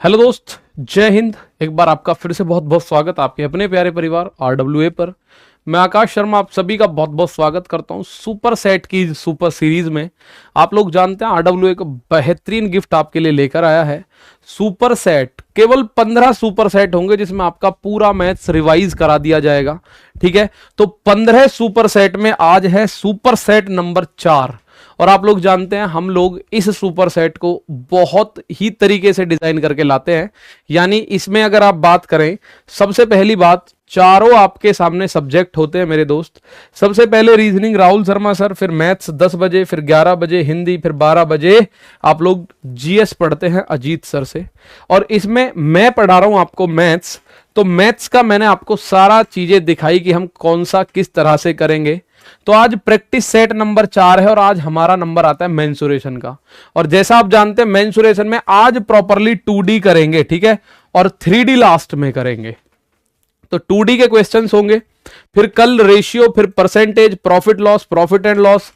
Hello दोस्त, जय हिंद। एक बार आपका फिर से बहुत बहुत स्वागत आपके अपने प्यारे परिवार RWA पर। मैं आकाश शर्मा आप सभी का बहुत बहुत स्वागत करता हूं सुपर सेट की सुपर सीरीज में। आप लोग जानते हैं RWA का बेहतरीन गिफ्ट आपके लिए लेकर आया है सुपर सेट। केवल 15 सुपर सेट होंगे जिसमें आपका पूरा मैथ्स रिवाइज करा दिया जाएगा। ठीक है, तो 15 सुपर सेट में आज है सुपर सेट नंबर 4। और आप लोग जानते हैं हम लोग इस सुपर सेट को बहुत ही तरीके से डिजाइन करके लाते हैं। यानी इसमें अगर आप बात करें, सबसे पहली बात, चारों आपके सामने सब्जेक्ट होते हैं मेरे दोस्त। सबसे पहले रीजनिंग राहुल शर्मा सर, फिर मैथ्स 10 बजे, फिर 11 बजे हिंदी, फिर 12 बजे आप लोग GS पढ़ते हैं अजीत सर से। और इसमें मैं पढ़ा रहा हूं आपको मैथ्स। तो मैथ्स का मैंने आपको सारा चीजें दिखाई कि हम कौन सा किस तरह से करेंगे। तो आज प्रैक्टिस सेट नंबर 4 है और आज हमारा नंबर आता है मेंसुरेशन का। और जैसा आप जानते हैं मेंसुरेशन में आज प्रॉपरली 2D करेंगे, ठीक है, और 3D लास्ट में करेंगे। तो 2D के क्वेश्चंस होंगे, फिर कल रेशियो, फिर percentage, profit loss, profit and loss,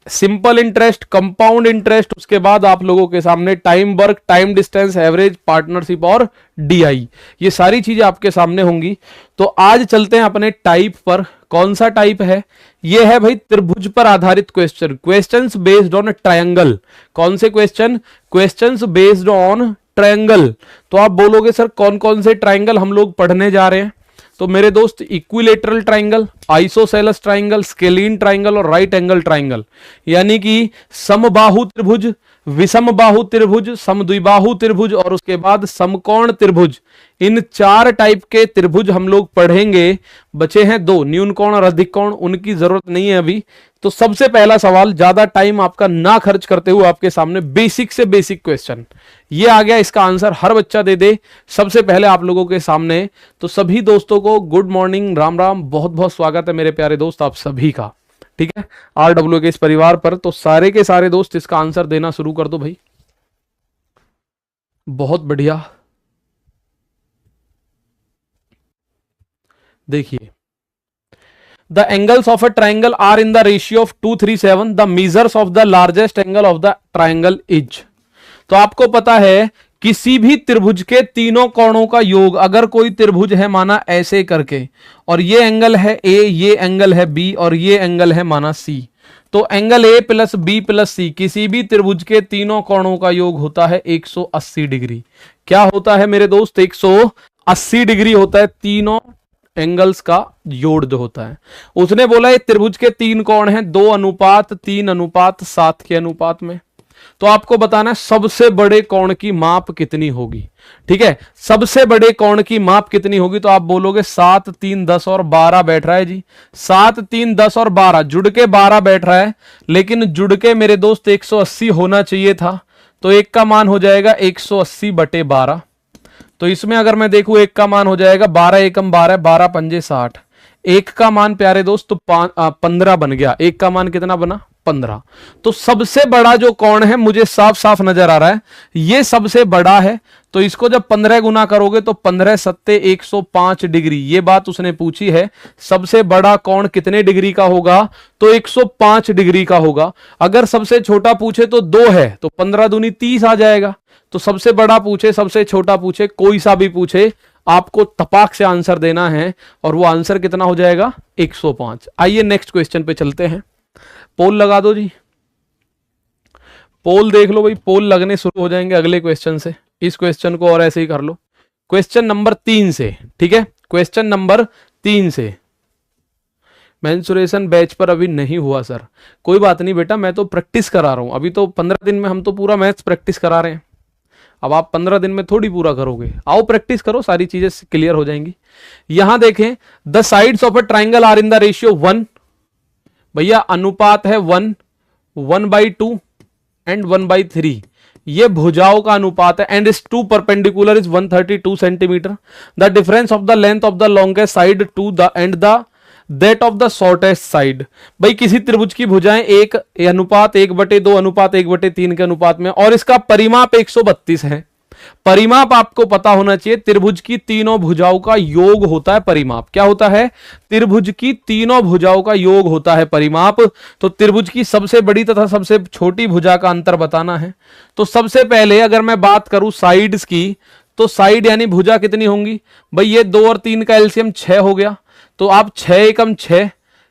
simple interest, compound interest, उसके बाद आप लोगों के सामने time work, time distance, average, partnership और DI, ये सारी चीजें आपके सामने होंगी। तो आज चलते हैं अपने टाइप पर। कौन सा टाइप है? ये है भाई त्रिभुज पर आधारित question, questions based on triangle. कौन से question? Questions based on triangle. तो आप बोलोगे सर कौन कौन से ट्रायंगल हम लोग पढ़ने जा रहे हैं? तो मेरे दोस्त equilateral triangle, isosceles triangle, scalene triangle और राइट एंगल ट्राइंगल, यानी कि समबाहु त्रिभुज, विषम बाहु त्रिभुज, समद्विबाहु त्रिभुज और उसके बाद समकोण त्रिभुज। इन 4 टाइप के त्रिभुज हम लोग पढ़ेंगे। बचे हैं 2, न्यून कोण और अधिक कोण, उनकी जरूरत नहीं है अभी। तो सबसे पहला सवाल, ज्यादा टाइम आपका ना खर्च करते हुए आपके सामने बेसिक से बेसिक क्वेश्चन ये आ गया। इसका आंसर हर बच्चा दे दे सबसे पहले आप लोगों के सामने। तो सभी दोस्तों को गुड मॉर्निंग, राम राम, बहुत बहुत स्वागत है मेरे प्यारे दोस्त आप सभी का। ठीक है, RWA के इस परिवार पर। तो सारे के सारे दोस्त इसका आंसर देना शुरू कर दो भाई। बहुत बढ़िया। देखिए, the angles of a triangle are in the ratio of 2:3:7। The measures of the largest angle of the triangle is. तो आपको पता है किसी भी त्रिभुज के तीनों कोणों का योग, अगर कोई त्रिभुज है माना ऐसे करके, और ये एंगल है A, ये एंगल है B और ये एंगल है माना C, तो angle A plus B plus C, किसी भी त्रिभुज के तीनों कोणों का योग होता है 180 डिग्री। क्या होता है मेरे दोस्त? 180 डिग्री होता है तीनों एंगल्स का जोड़ जो होता है। उसने बोला ये त्रिभुज के 3 कोण हैं 2:3:7 के अनुपात में। तो आपको बताना है सबसे बड़े कोण की माप कितनी होगी। ठीक है, सबसे बड़े कोण की माप कितनी होगी? तो आप बोलोगे 7, 3, 10 और 12 बैठ रहा है जी। 7, 3, 10 और 12 जुड़ के 12 बैठ रहा है, लेकिन जुड़ के मेरे दोस्त 180 होना चाहिए था। तो एक का मान हो जाएगा 180/12। तो इसमें अगर मैं देखूं एक का मान हो जाएगा 12 एकम 12, 12 पंजे 60। एक का मान प्यारे दोस्त तो 15 बन गया। एक का मान कितना बना? 15। तो सबसे बड़ा जो कोण है मुझे साफ साफ नजर आ रहा है, ये सबसे बड़ा है। तो इसको जब 15 गुना करोगे तो 15 सत्ते 105 डिग्री। ये बात उसने पूछी है, सबसे बड़ा कोण कितने डिग्री का होगा? तो 105 डिग्री का होगा। अगर सबसे छोटा पूछे तो 2 है, तो 15 दूनी 30 आ जाएगा। तो सबसे बड़ा पूछे, सबसे छोटा पूछे, कोई सा भी पूछे, आपको तपाक से आंसर देना है। और वो आंसर कितना हो जाएगा? 105। आइए नेक्स्ट क्वेश्चन पे चलते हैं। पोल लगा दो जी, पोल देख लो भाई, पोल लगने शुरू हो जाएंगे अगले क्वेश्चन से। इस क्वेश्चन को और ऐसे ही कर लो। क्वेश्चन नंबर 3 से, ठीक है, क्वेश्चन नंबर 3 से। मेंसुरेशन बैच पर अभी नहीं हुआ सर, कोई बात नहीं बेटा, मैं तो प्रैक्टिस करा रहा हूं। अभी तो 15 दिन में हम तो पूरा मैथ्स प्रैक्टिस करा रहे हैं। अब आप 15 दिन में थोड़ी पूरा करोगे, आओ प्रैक्टिस करो, सारी चीजें क्लियर हो जाएंगी। यहां देखें, the sides of a triangle are in the ratio 1। भैया अनुपात है 1, 1/2 एंड 1/3। ये भुजाओं का अनुपात है। एंड इस 2 perpendicular is 132 centimetre. The difference of the length of the longest side to the and the that of the shortest side. भाई किसी त्रिभुज की भुजाएं 1:1/2 1/3 के अनुपात में, और इसका परिमाप 132 है। परिमाप आपको पता होना चाहिए, त्रिभुज की तीनों भुजाओं का योग होता है परिमाप। क्या होता है? त्रिभुज की तीनों भुजाओं का योग होता है परिमाप। तो त्रिभुज की सबसे बड़ी तथा सबसे छोटी भुजा का अंतर बताना है। तो सबसे पहले अगर मैं बात करूं साइड्स की, तो साइड यानी भुजा कितनी होंगी भाई? ये 2 और 3 का एलसीएम 6 हो गया। तो आप 6 एकम 6,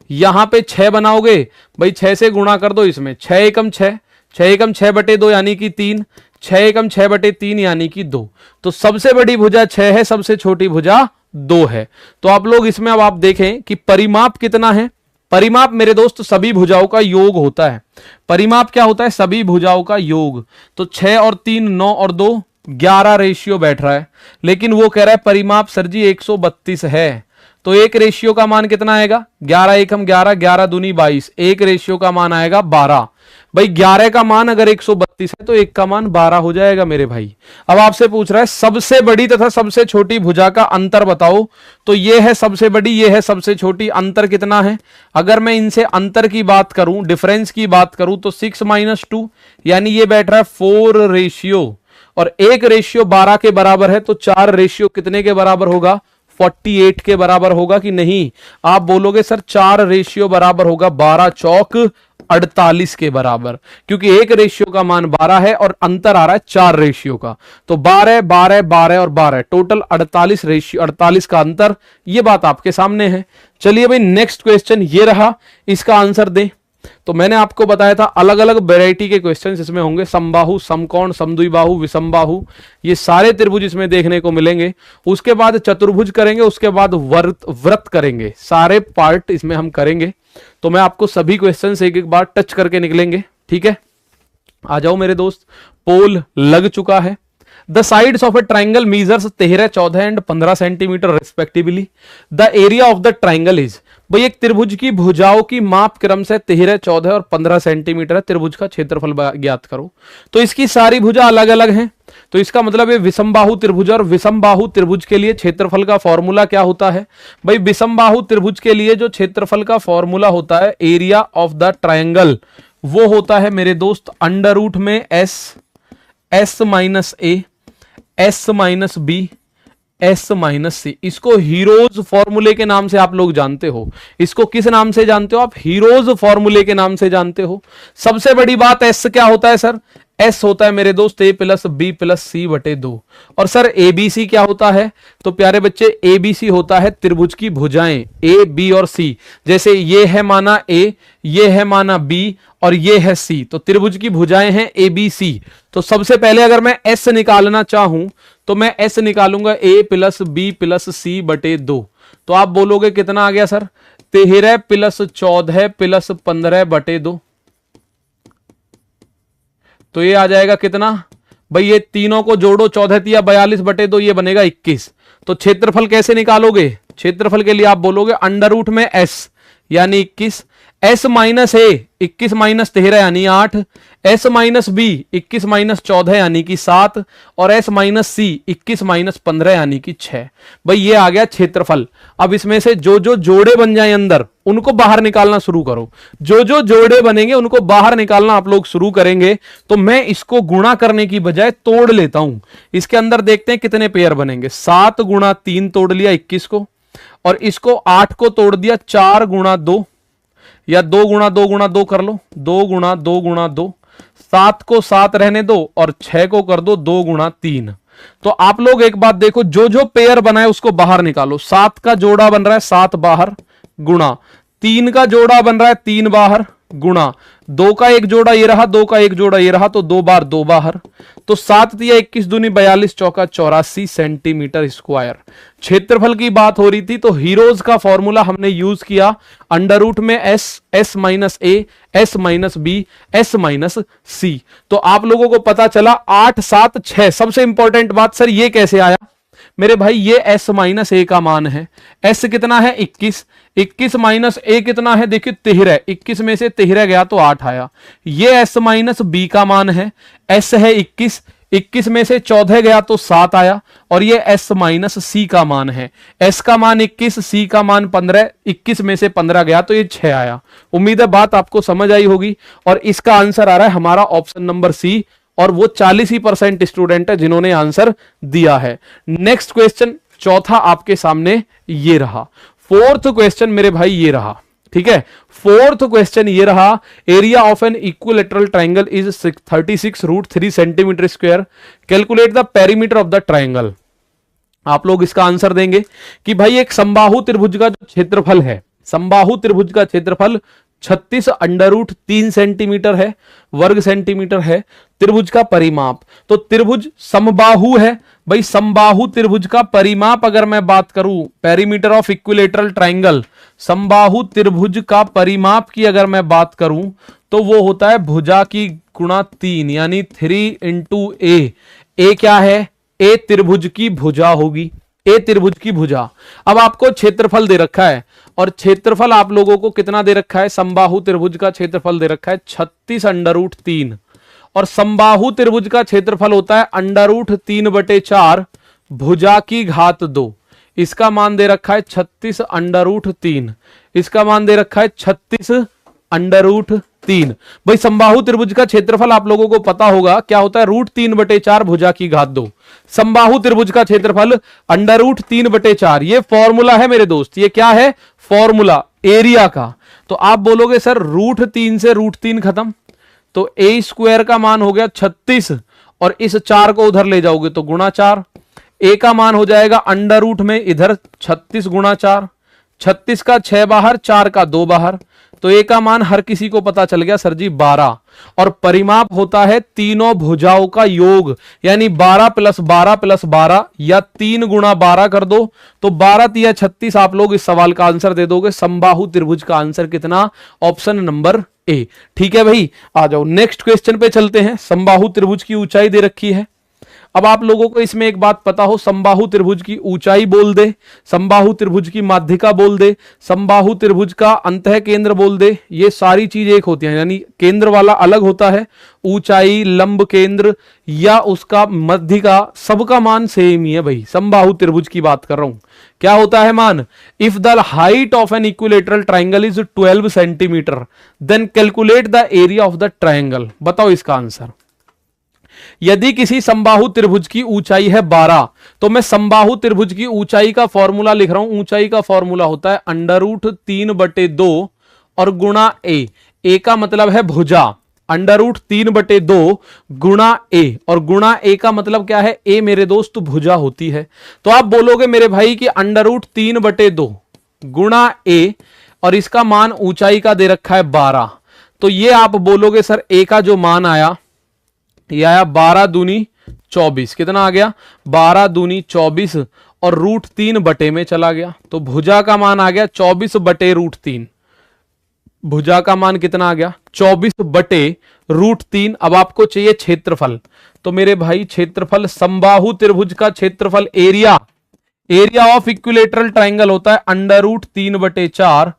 यहां पे 6 बनाओगे भाई, 6 से गुणा कर दो इसमें, 6 एकम 6, 6 एकम 6 बटे 2 यानी कि 3, 6 एकम 6 बटे 3 यानी कि 2। तो सबसे बड़ी भुजा 6 है, सबसे छोटी भुजा 2 है। तो आप लोग इसमें अब आप देखें कि परिमाप कितना है। परिमाप मेरे दोस्त सभी भुजाओं का योग होता है। परिमाप क्या होता है? सभी भुजाओं का योग। तो 6 और 3 9 और 2 11 रेशियो बैठ रहा है, लेकिन वो कह रहा है परिमाप सर जी 132 है। तो एक रेशियो का मान कितना आएगा? 11 एकम 11, 11 दूनी 22, एक रेशियो का मान आएगा 12। भाई 11 का मान अगर 132 है तो एक का मान 12 हो जाएगा मेरे भाई। अब आपसे पूछ रहा है सबसे बड़ी तथा सबसे छोटी भुजा का अंतर बताओ। तो ये है सबसे बड़ी, ये है सबसे छोटी, अंतर कितना है? अगर मैं इनसे अंतर की बात करूं, डिफरेंस की बात करूं, तो 6 - 2 यानी ये बैठ रहा है 4 रेशियो, और एक रेशियो 12 के बराबर है। तो 4 रेशियो कितने के बराबर होगा? 48 के बराबर होगा कि नहीं? आप बोलोगे सर 4 रेशियो बराबर होगा 12 चौक 48 के बराबर, क्योंकि एक रेशियो का मान 12 है और अंतर आ रहा है 4 रेशियो का। तो 12 12 12 और 12 टोटल 48 रेशियो, 48 का अंतर। ये बात आपके सामने है। चलिए भाई नेक्स्ट क्वेश्चन ये रहा, इसका आंसर दें। तो मैंने आपको बताया था अलग अलग वैरायटी के क्वेश्चंस इसमें होंगे, समबाहु, समकोण, समद्विबाहु, विषमबाहु, ये सारे त्रिभुज इसमें देखने को मिलेंगे। उसके बाद चतुर्भुज करेंगे, उसके बाद व्रत करेंगे, सारे पार्ट इसमें हम करेंगे। तो मैं आपको सभी क्वेश्चंस एक एक बार टच करके निकलेंगे, ठीक है? आ जाओ मेरे दोस्त, पोल लग चुका है। The sides of A triangle measures 13, 14 and 15 centimetre respectively. The area of the triangle is, भाई एक त्रिभुज की भुजाओं की माप क्रम से 13, 14 और 15 सेंटीमीटर है। त्रिभुज का क्षेत्रफल ज्ञात करो। तो इसकी सारी भुजा अलग अलग हैं, तो इसका मतलब है विषमबाहु त्रिभुज, और विषमबाहु त्रिभुज के लिए क्षेत्रफल का फॉर्मूला क्या होता है? भाई विषमबाहु त्रिभुज के लिए जो क्षेत्रफल का फॉर्मूला होता है, एरिया ऑफ द ट्राइंगल, वो होता है मेरे दोस्त अंडर रूट में S, S minus A, S minus B, S minus C. इसको हीरोज फॉर्मूले के नाम से आप लोग जानते हो। इसको किस नाम से जानते हो आप? हीरोज फॉर्मूले के नाम से जानते हो। सबसे बड़ी बात, एस क्या होता है सर? एस होता है मेरे दोस्त ए प्लस बी प्लस सी बटे 2। और सर ए बी सी क्या होता है? तो प्यारे बच्चे ए बी सी होता है त्रिभुज की भुजाएं ए बी और सी। जैसे ये है माना ए, ये है माना बी और ये है सी, तो त्रिभुज की भुजाएं हैं ए बी सी। तो सबसे पहले अगर मैं एस निकालना चाहूं तो मैं एस निकालूंगा ए प्लस बी प्लस सी बटे 2। तो आप बोलोगे कितना आ गया सर? 13 प्लस 14 प्लस 15 बटे 2। तो ये आ जाएगा कितना भाई? ये तीनों को जोड़ो, 14 तिया 42 बटे 2, ये बनेगा 21। तो क्षेत्रफल कैसे निकालोगे? क्षेत्रफल के लिए आप बोलोगे अंडर रूट में एस यानी 21, एस माइनस ए 21 माइनस 13 यानी 8, एस माइनस बी 21 माइनस 14 यानी कि 7, और एस माइनस सी 21 माइनस 15 यानी कि 6। भाई ये आ गया क्षेत्रफल। अब इसमें से जो जो जोड़े बन जाए अंदर, उनको बाहर निकालना शुरू करो। जो जो जोड़े बनेंगे उनको बाहर निकालना आप लोग शुरू करेंगे। तो मैं इसको गुणा करने की बजाय तोड़ लेता हूं। इसके अंदर देखते हैं कितने पेयर बनेंगे। 7 गुणा 3 तोड़ लिया 21 को, और इसको 8 को तोड़ दिया 4 गुणा 2, या 2 गुणा 2 गुणा 2 कर लो, 2 गुणा 2 गुणा 2, 7 को 7 रहने दो और 6 को कर दो 2 गुणा 3। तो आप लोग एक बात देखो, जो जो पेयर बनाए उसको बाहर निकालो। 7 का जोड़ा बन रहा है 7 बाहर, गुणा 3 का जोड़ा बन रहा है 3 बाहर, गुणा 2 का एक जोड़ा ये रहा, 2 का एक जोड़ा ये रहा, तो 2 बार 2 बाहर। तो 7 तिया 21 दूनी 42 चौका 84 सेंटीमीटर स्क्वायर। क्षेत्रफल की बात हो रही थी तो हीरोज का फॉर्मूला हमने यूज किया अंडर रूट में S, S minus A, S minus B, S minus C. तो आप लोगों को पता चला 8 7 6। सबसे इंपॉर्टेंट बात सर ये कैसे आया मेरे भाई? ये s माइनस ए का मान है। s कितना है? 21। 21 माइनस ए कितना है? देखिए 13। 21 में से 13 गया तो 8 आया। ये s माइनस बी का मान है। s है 21, 21 में से 14 गया तो 7 आया, और ये s माइनस सी का मान है। s का मान 21, c का मान 15, 21 में से 15 गया तो ये 6 आया। उम्मीद है बात आपको समझ आई होगी, और इसका आंसर आ रहा है हमारा ऑप्शन नंबर सी, और वो 40% स्टूडेंट है जिन्होंने आंसर दिया है। नेक्स्ट क्वेश्चन चौथा आपके सामने ये रहा। फोर्थ क्वेश्चन मेरे भाई ये रहा, ठीक है। फोर्थ क्वेश्चन ये रहा, area of an equilateral triangle is 36√3 centimetre square, calculate the perimeter of the triangle. आप लोग इसका आंसर देंगे कि भाई एक समबाहु त्रिभुज का जो क्षेत्रफल है, समबाहु त्रिभुज का क्षेत्रफल 36√3 सेंटीमीटर है, वर्ग सेंटीमीटर है। त्रिभुज का परिमाप, तो त्रिभुज समबाहु है भाई, समबाहु त्रिभुज का परिमाप अगर मैं बात करूं, पेरीमीटर ऑफ इक्विलेटरल ट्राइंगल, समबाहु त्रिभुज का परिमाप की अगर मैं बात करूं तो वो होता है भुजा की गुणा 3, यानी 3 इंटू ए। ए क्या है? ए त्रिभुज की भुजा होगी, ए त्रिभुज की भुजा। अब आपको क्षेत्रफल दे रखा है, और क्षेत्रफल आप लोगों को कितना दे रखा है? समबाहु त्रिभुज का क्षेत्रफल दे रखा है 36√3, और समबाहु त्रिभुज का क्षेत्रफल होता है √3/4 भुजा की घात 2। इसका मान दे रखा है 36√3, इसका मान दे रखा है 36√3। भाई समबाहु त्रिभुज का क्षेत्रफल आप लोगों को पता होगा क्या होता है? √3/4 भुजा की घात 2। समबाहु त्रिभुज का क्षेत्रफल √3/4, ये फॉर्मूला है मेरे दोस्त। ये क्या है? फॉर्मूला एरिया का। तो आप बोलोगे सर √3 से √3 खत्म, तो ए स्क्वायर का मान हो गया 36, और इस 4 को उधर ले जाओगे तो गुणा 4। ए का मान हो जाएगा अंडर रूट में इधर 36 गुणा 4, 36 का 6 बाहर, 4 का 2 बाहर, तो ए का मान हर किसी को पता चल गया सर जी 12। और परिमाप होता है तीनों भुजाओं का योग, यानी 12 + 12 + 12, या 3 गुणा 12 कर दो तो 12 × 36। आप लोग इस सवाल का आंसर दे दोगे। समबाहु त्रिभुज का आंसर कितना? Option number A. ठीक है भाई, आ जाओ नेक्स्ट क्वेश्चन पे चलते हैं। समबाहु त्रिभुज की ऊंचाई दे रखी है। अब आप लोगों को इसमें एक बात पता हो, समबाहु त्रिभुज की ऊंचाई बोल दे, समबाहु त्रिभुज की माध्यिका बोल दे, समबाहु त्रिभुज का अंतः केंद्र बोल दे, ये सारी चीज एक होती हैं, यानी केंद्र वाला अलग होता है, ऊंचाई, लंब केंद्र या उसका मध्यिका, सबका मान सेम ही है भाई। समबाहु त्रिभुज की बात कर रहा हूं, क्या होता है मान? If the height of an equilateral triangle is 12 centimetre then calculate the area of the triangle. बताओ इसका आंसर। यदि किसी समबाहु त्रिभुज की ऊंचाई है 12, तो मैं समबाहु त्रिभुज की ऊंचाई का फॉर्मूला लिख रहा हूं। ऊंचाई का फॉर्मूला होता है √3/2 और गुणा ए। ए का मतलब है भुजा, √3/2 गुणा ए, और गुणा ए का मतलब क्या है? ए मेरे दोस्त भुजा होती है। तो आप बोलोगे मेरे भाई कि √3/2 गुणा ए, और इसका मान ऊंचाई का दे रखा है 12, तो ये आप बोलोगे सर ए का जो मान आया, ये आया 12 दूनी 24। कितना आ गया? 12 दूनी 24, और √3 बटे में चला गया, तो भुजा का मान आ गया 24/√3। भुजा का मान कितना आ गया? 24/√3। अब आपको चाहिए क्षेत्रफल, तो मेरे भाई क्षेत्रफल, समबाहु त्रिभुज का क्षेत्रफल, एरिया ऑफ इक्विलेटरल ट्राइंगल होता है √3/4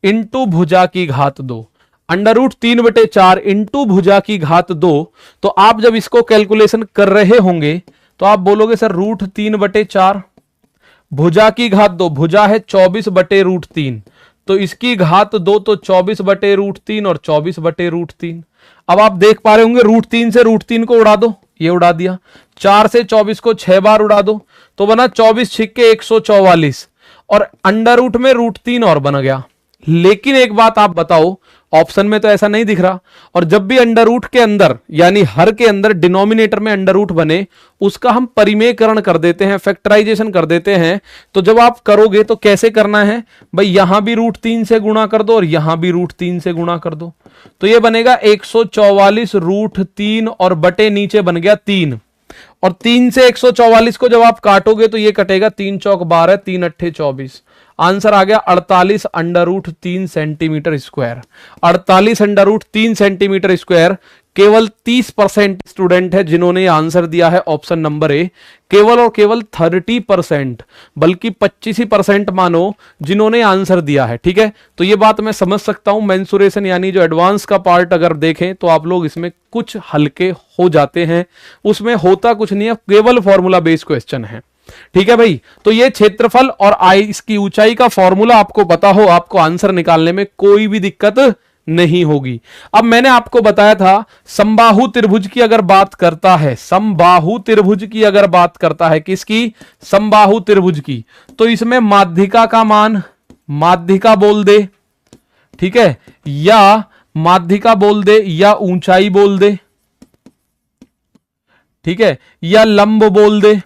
इंटू भुजा की घात 2। √3/4 इंटू भुजा की घात 2। तो आप जब इसको कैलकुलेशन कर रहे होंगे तो आप बोलोगे सर √3/4, भुजा की घात 2, भुजा है 24/√3, तो इसकी घात 2 तो 24/√3 और 24/√3। अब आप देख पा रहे होंगे √3 से √3 को उड़ा दो, ये उड़ा दिया। 4 से 24 को 6 बार उड़ा दो तो बना 24 छिक्के 144, और अंडर रूट में √3 और बन गया। लेकिन एक बात आप बताओ, ऑप्शन में तो ऐसा नहीं दिख रहा, और जब भी अंडर रूट के अंदर यानी हर के अंदर डिनोमिनेटर में अंडर रूट बने, उसका हम परिमेयकरण कर देते हैं, फैक्टराइजेशन कर देते हैं। तो जब आप करोगे तो कैसे करना है भाई? यहां भी √3 से गुणा कर दो और यहां भी √3 से गुणा कर दो, तो ये बनेगा 144 √3 और बटे नीचे बन गया 3, और 3 से 144 को जब आप काटोगे तो ये कटेगा 3 चौक 12, 3 अट्ठे 24। आंसर आ गया 48√3 सेंटीमीटर स्क्वायर। 48√3 centimetre square. केवल 30% स्टूडेंट है जिन्होंने आंसर दिया है ऑप्शन नंबर ए। केवल और केवल 30%, बल्कि 25% मानो जिन्होंने आंसर दिया है। ठीक है, तो ये बात मैं समझ सकता हूं। मेंसुरेशन यानी जो एडवांस का पार्ट अगर देखें तो आप लोग इसमें कुछ हल्के हो जाते हैं, उसमें होता कुछ नहीं है, केवल फॉर्मूला बेस्ड क्वेश्चन है। ठीक है भाई, तो ये क्षेत्रफल और आई इसकी ऊंचाई का फॉर्मूला आपको पता हो, आपको आंसर निकालने में कोई भी दिक्कत नहीं होगी। अब मैंने आपको बताया था समबाहु त्रिभुज की अगर बात करता है, समबाहु त्रिभुज की अगर बात करता है, किसकी? समबाहु त्रिभुज की, तो इसमें माध्यिका का मान, माध्यिका बोल दे, ठीक है, या माध्यिका बोल दे, या ऊंचाई बोल दे, ठीक है, या लंब बोल दे,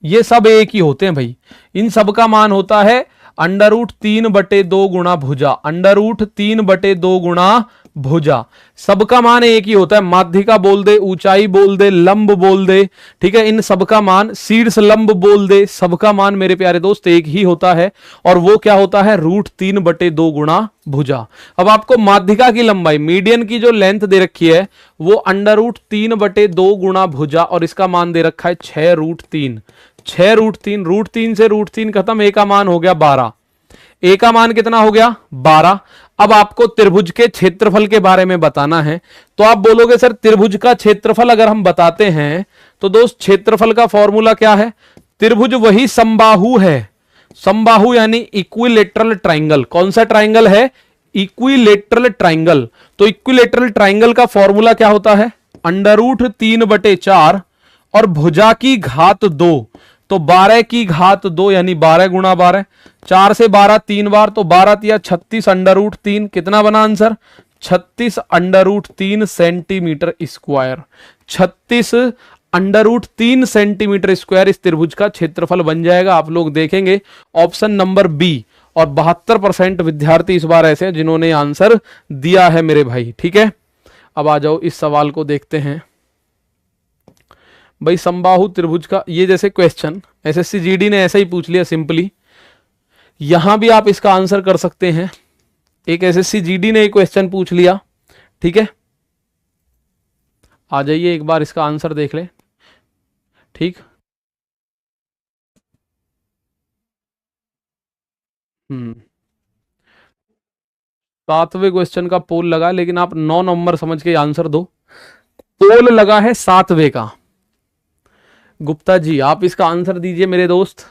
ये सब एक ही होते हैं भाई। इन सब का मान होता है √3/2 गुणा भुजा, √3/2 गुणा भुजा, सबका मान एक ही होता है। माध्यिका बोल दे, ऊंचाई बोल दे, लंब बोल दे, ठीक है, इन सबका मान, शीर्ष लंब बोल दे, सबका मान मेरे प्यारे दोस्त एक ही होता है, और वो क्या होता है? √3/2 गुणा भुजा। अब आपको माध्यिका की लंबाई, मीडियन की जो लेंथ दे रखी है वो √3/2 गुणा भुजा, और इसका मान दे रखा है 6√3, 6√3, √3 से √3 खत्म, ए का मान हो गया 12, ए का मान कितना हो गया? 12। अब आपको त्रिभुज के क्षेत्रफल के बारे में बताना है, तो आप बोलोगे सर त्रिभुज का क्षेत्रफल अगर हम बताते हैं तो दोस्त क्षेत्रफल का फॉर्मूला क्या है? त्रिभुज वही समबाहु है, समबाहु यानी इक्विलेटरल ट्राइंगल। कौन सा ट्राइंगल है? Equilateral triangle. तो इक्विलेटरल ट्राइंगल का फॉर्मूला क्या होता है? √3/4 और भुजा की घात 2, तो 12 की घात 2 यानी 12 गुणा 12, 4 से 12 3 बार, तो 12 तिया 36 √3, कितना बना answer? 36 √3 centimetre square, 36 √3 centimetre square इस त्रिभुज का क्षेत्रफल बन जाएगा। आप लोग देखेंगे ऑप्शन नंबर बी, और 72% विद्यार्थी इस बार ऐसे हैं जिन्होंने आंसर दिया है मेरे भाई, ठीक है। अब आ जाओ इस सवाल को देखते हैं भाई। समबाहु त्रिभुज का ये जैसे क्वेश्चन एसएससी जीडी ने ऐसा ही पूछ लिया सिंपली, यहां भी आप इसका आंसर कर सकते हैं। एक एसएससी जीडी ने एक क्वेश्चन पूछ लिया, ठीक है, आ जाइए एक बार इसका आंसर देख ले, ठीक। 7वें क्वेश्चन का पोल लगा, लेकिन आप 9 नंबर समझ के आंसर दो। पोल लगा है 7वें का। गुप्ता जी आप इसका आंसर दीजिए मेरे दोस्त।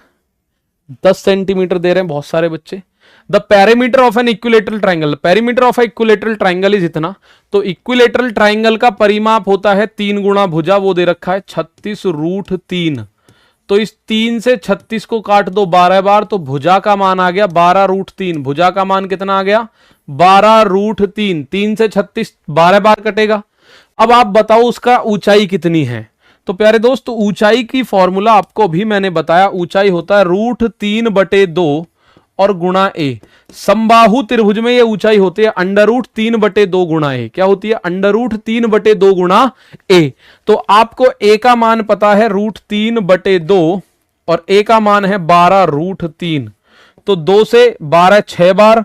10 सेंटीमीटर दे रहे हैं बहुत सारे बच्चे। The perimeter of an equilateral triangle, perimeter of equilateral triangle is इतना, तो इक्विलेटरल ट्राइंगल का परिमाप होता है 3 गुणा भुजा, वो दे रखा है 36√3। तो इस 3 से 36 को काट दो 12 बार, तो भुजा का मान आ गया 12√3। भुजा का मान कितना आ गया? 12√3। 3 से 36 12 बार कटेगा। अब आप बताओ उसका ऊंचाई कितनी है? तो प्यारे दोस्त ऊंचाई की फॉर्मूला आपको भी मैंने बताया, ऊंचाई होता है √3/2 और गुणा ए। समबाहु त्रिभुज में ये ऊंचाई होती है √3/2 गुणा ए। क्या होती है? √3/2 गुणा ए। तो आपको ए का मान पता है √3/2 और ए का मान है 12√3। तो 2 से 12 6 बार,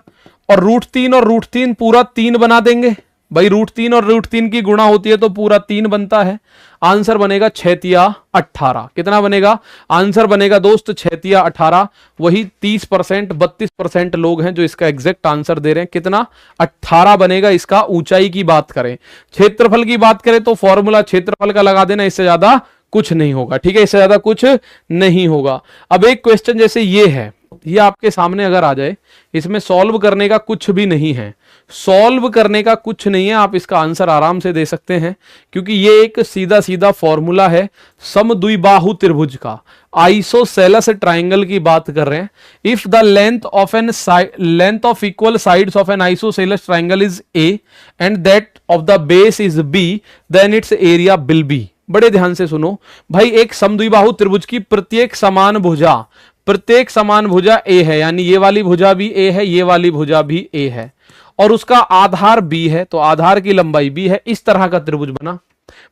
और √3 और √3 पूरा 3 बना देंगे भाई। √3 और √3 की गुणा होती है तो पूरा 3 बनता है। आंसर बनेगा 6 तिया 18। कितना बनेगा? आंसर बनेगा दोस्त 6 तिया 18। वही 30% 32% लोग हैं जो इसका एग्जैक्ट आंसर दे रहे हैं। कितना? 18 बनेगा इसका। ऊंचाई की बात करें, क्षेत्रफल की बात करें तो फॉर्मूला क्षेत्रफल का लगा देना, इससे ज्यादा कुछ नहीं होगा, ठीक है, इससे ज्यादा कुछ नहीं होगा। अब एक क्वेश्चन जैसे ये है, ये आपके सामने अगर आ जाए, इसमें सॉल्व करने का कुछ भी नहीं है, सॉल्व करने का कुछ नहीं है, आप इसका आंसर आराम से दे सकते हैं, क्योंकि ये एक सीधा सीधा फॉर्मूला है समद्विबाहु त्रिभुज का। आइसोसेलेस ट्राइंगल की बात कर रहे हैं। If the length of equal sides of an isosceles triangle is a and that of the base is b, then its area will be. बड़े ध्यान से सुनो भाई, एक समद्विबाहु त्रिभुज की प्रत्येक समान भुजा ए है, यानी ये वाली भुजा भी ए है, ये वाली भुजा भी ए है, और उसका आधार बी है, तो आधार की लंबाई बी है। इस तरह का त्रिभुज बना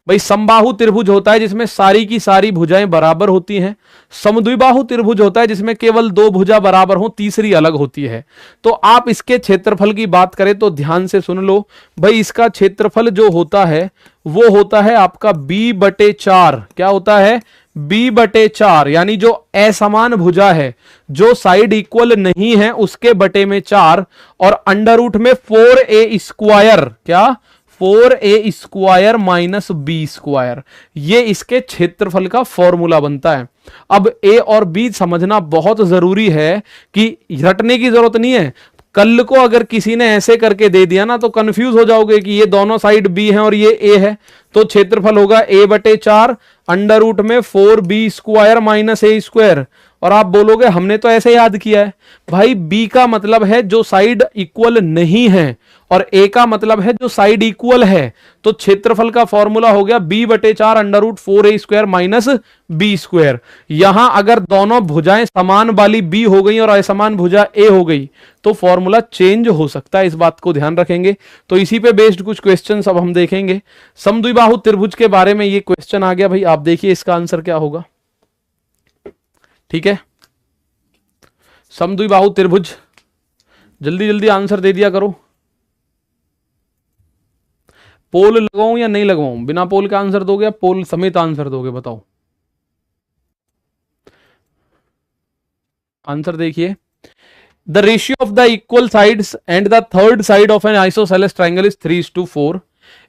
भाई। समबाहु त्रिभुज होता है जिसमें सारी की सारी भुजाएं बराबर होती हैं। समद्विबाहु त्रिभुज होता है जिसमें केवल 2 भुजा बराबर हो, तीसरी अलग होती है। तो आप इसके क्षेत्रफल की बात करें तो ध्यान से सुन लो भाई, इसका क्षेत्रफल जो होता है वो होता है आपका b/4। क्या होता है? b/4, यानी जो असमान भुजा है, जो साइड इक्वल नहीं है, उसके बटे में 4, और अंडर में 4a²। क्या? 4a² minus b²। ये इसके क्षेत्रफल का फॉर्मूला बनता है। अब a और b समझना बहुत जरूरी है, कि रटने की जरूरत नहीं है, कल को अगर किसी ने ऐसे करके दे दिया ना तो कंफ्यूज हो जाओगे कि ये दोनों साइड बी है और ये ए है, तो क्षेत्रफल होगा a बटे 4 अंडर रूट में 4b² माइनस a²। और आप बोलोगे हमने तो ऐसे याद किया है। भाई b का मतलब है जो साइड इक्वल नहीं है और a का मतलब है जो साइड इक्वल है, तो क्षेत्रफल का फॉर्मूला हो गया b बटे 4 under root 4a² minus b²। यहां अगर दोनों भुजाएं समान वाली b हो गई और असमान भुजा a हो गई तो फॉर्मूला चेंज हो सकता है, इस बात को ध्यान रखेंगे। तो इसी पे बेस्ड कुछ क्वेश्चन अब हम देखेंगे। समद्विबाहु त्रिभुज के बारे में ये क्वेश्चन आ गया भाई, आप देखिए इसका आंसर क्या होगा। ठीक है, समद्विबाहु त्रिभुज, जल्दी जल्दी आंसर दे दिया करो। पोल लगाऊं या नहीं लगाऊं? बिना पोल का आंसर दोगे या पोल समेत आंसर दोगे? बताओ आंसर। देखिए, the ratio of the equal sides and the third side of an isosceles triangle is 3:4।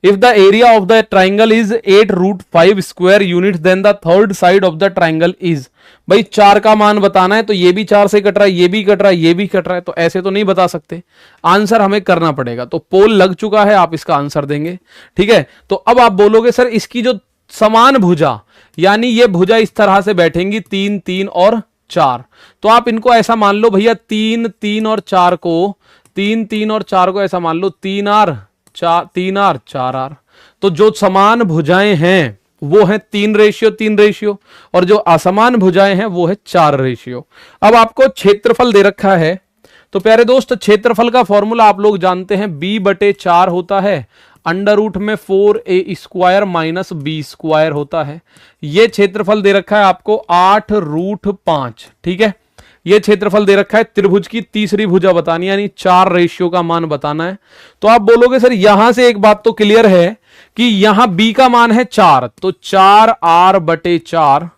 If the area of the triangle is 8√5 square units, then the third side of the triangle is। भाई 4 का मान बताना है तो ये भी 4 से cut रहा है, ये भी कट रहा है, ये भी कट रहा है, तो ऐसे तो नहीं बता सकते, आंसर हमें करना पड़ेगा। तो पोल लग चुका है, आप इसका आंसर देंगे। ठीक है, तो अब आप बोलोगे सर इसकी जो समान भुजा, यानी ये भुजा इस तरह से बैठेंगी 3, 3 और 4, तो आप इनको ऐसा मान लो भैया 3, 3 और 4 को, 3, 3 और 4 को ऐसा मान लो 3R 4R। तो जो समान भुजाएं हैं वो है 3:3 और जो असमान भुजाएं हैं वो है 4। अब आपको क्षेत्रफल दे रखा है, तो प्यारे दोस्त क्षेत्रफल का फॉर्मूला आप लोग जानते हैं, b बटे 4 होता है अंडर रूट में 4a² माइनस b² होता है। ये क्षेत्रफल दे रखा है आपको 8√5। ठीक है, ये क्षेत्रफल दे रखा है, त्रिभुज की तीसरी भुजा बतानी यानी 4 का मान बताना है। तो आप बोलोगे सर यहां से एक बात तो क्लियर है कि यहां b का मान है 4, तो 4r बटे 4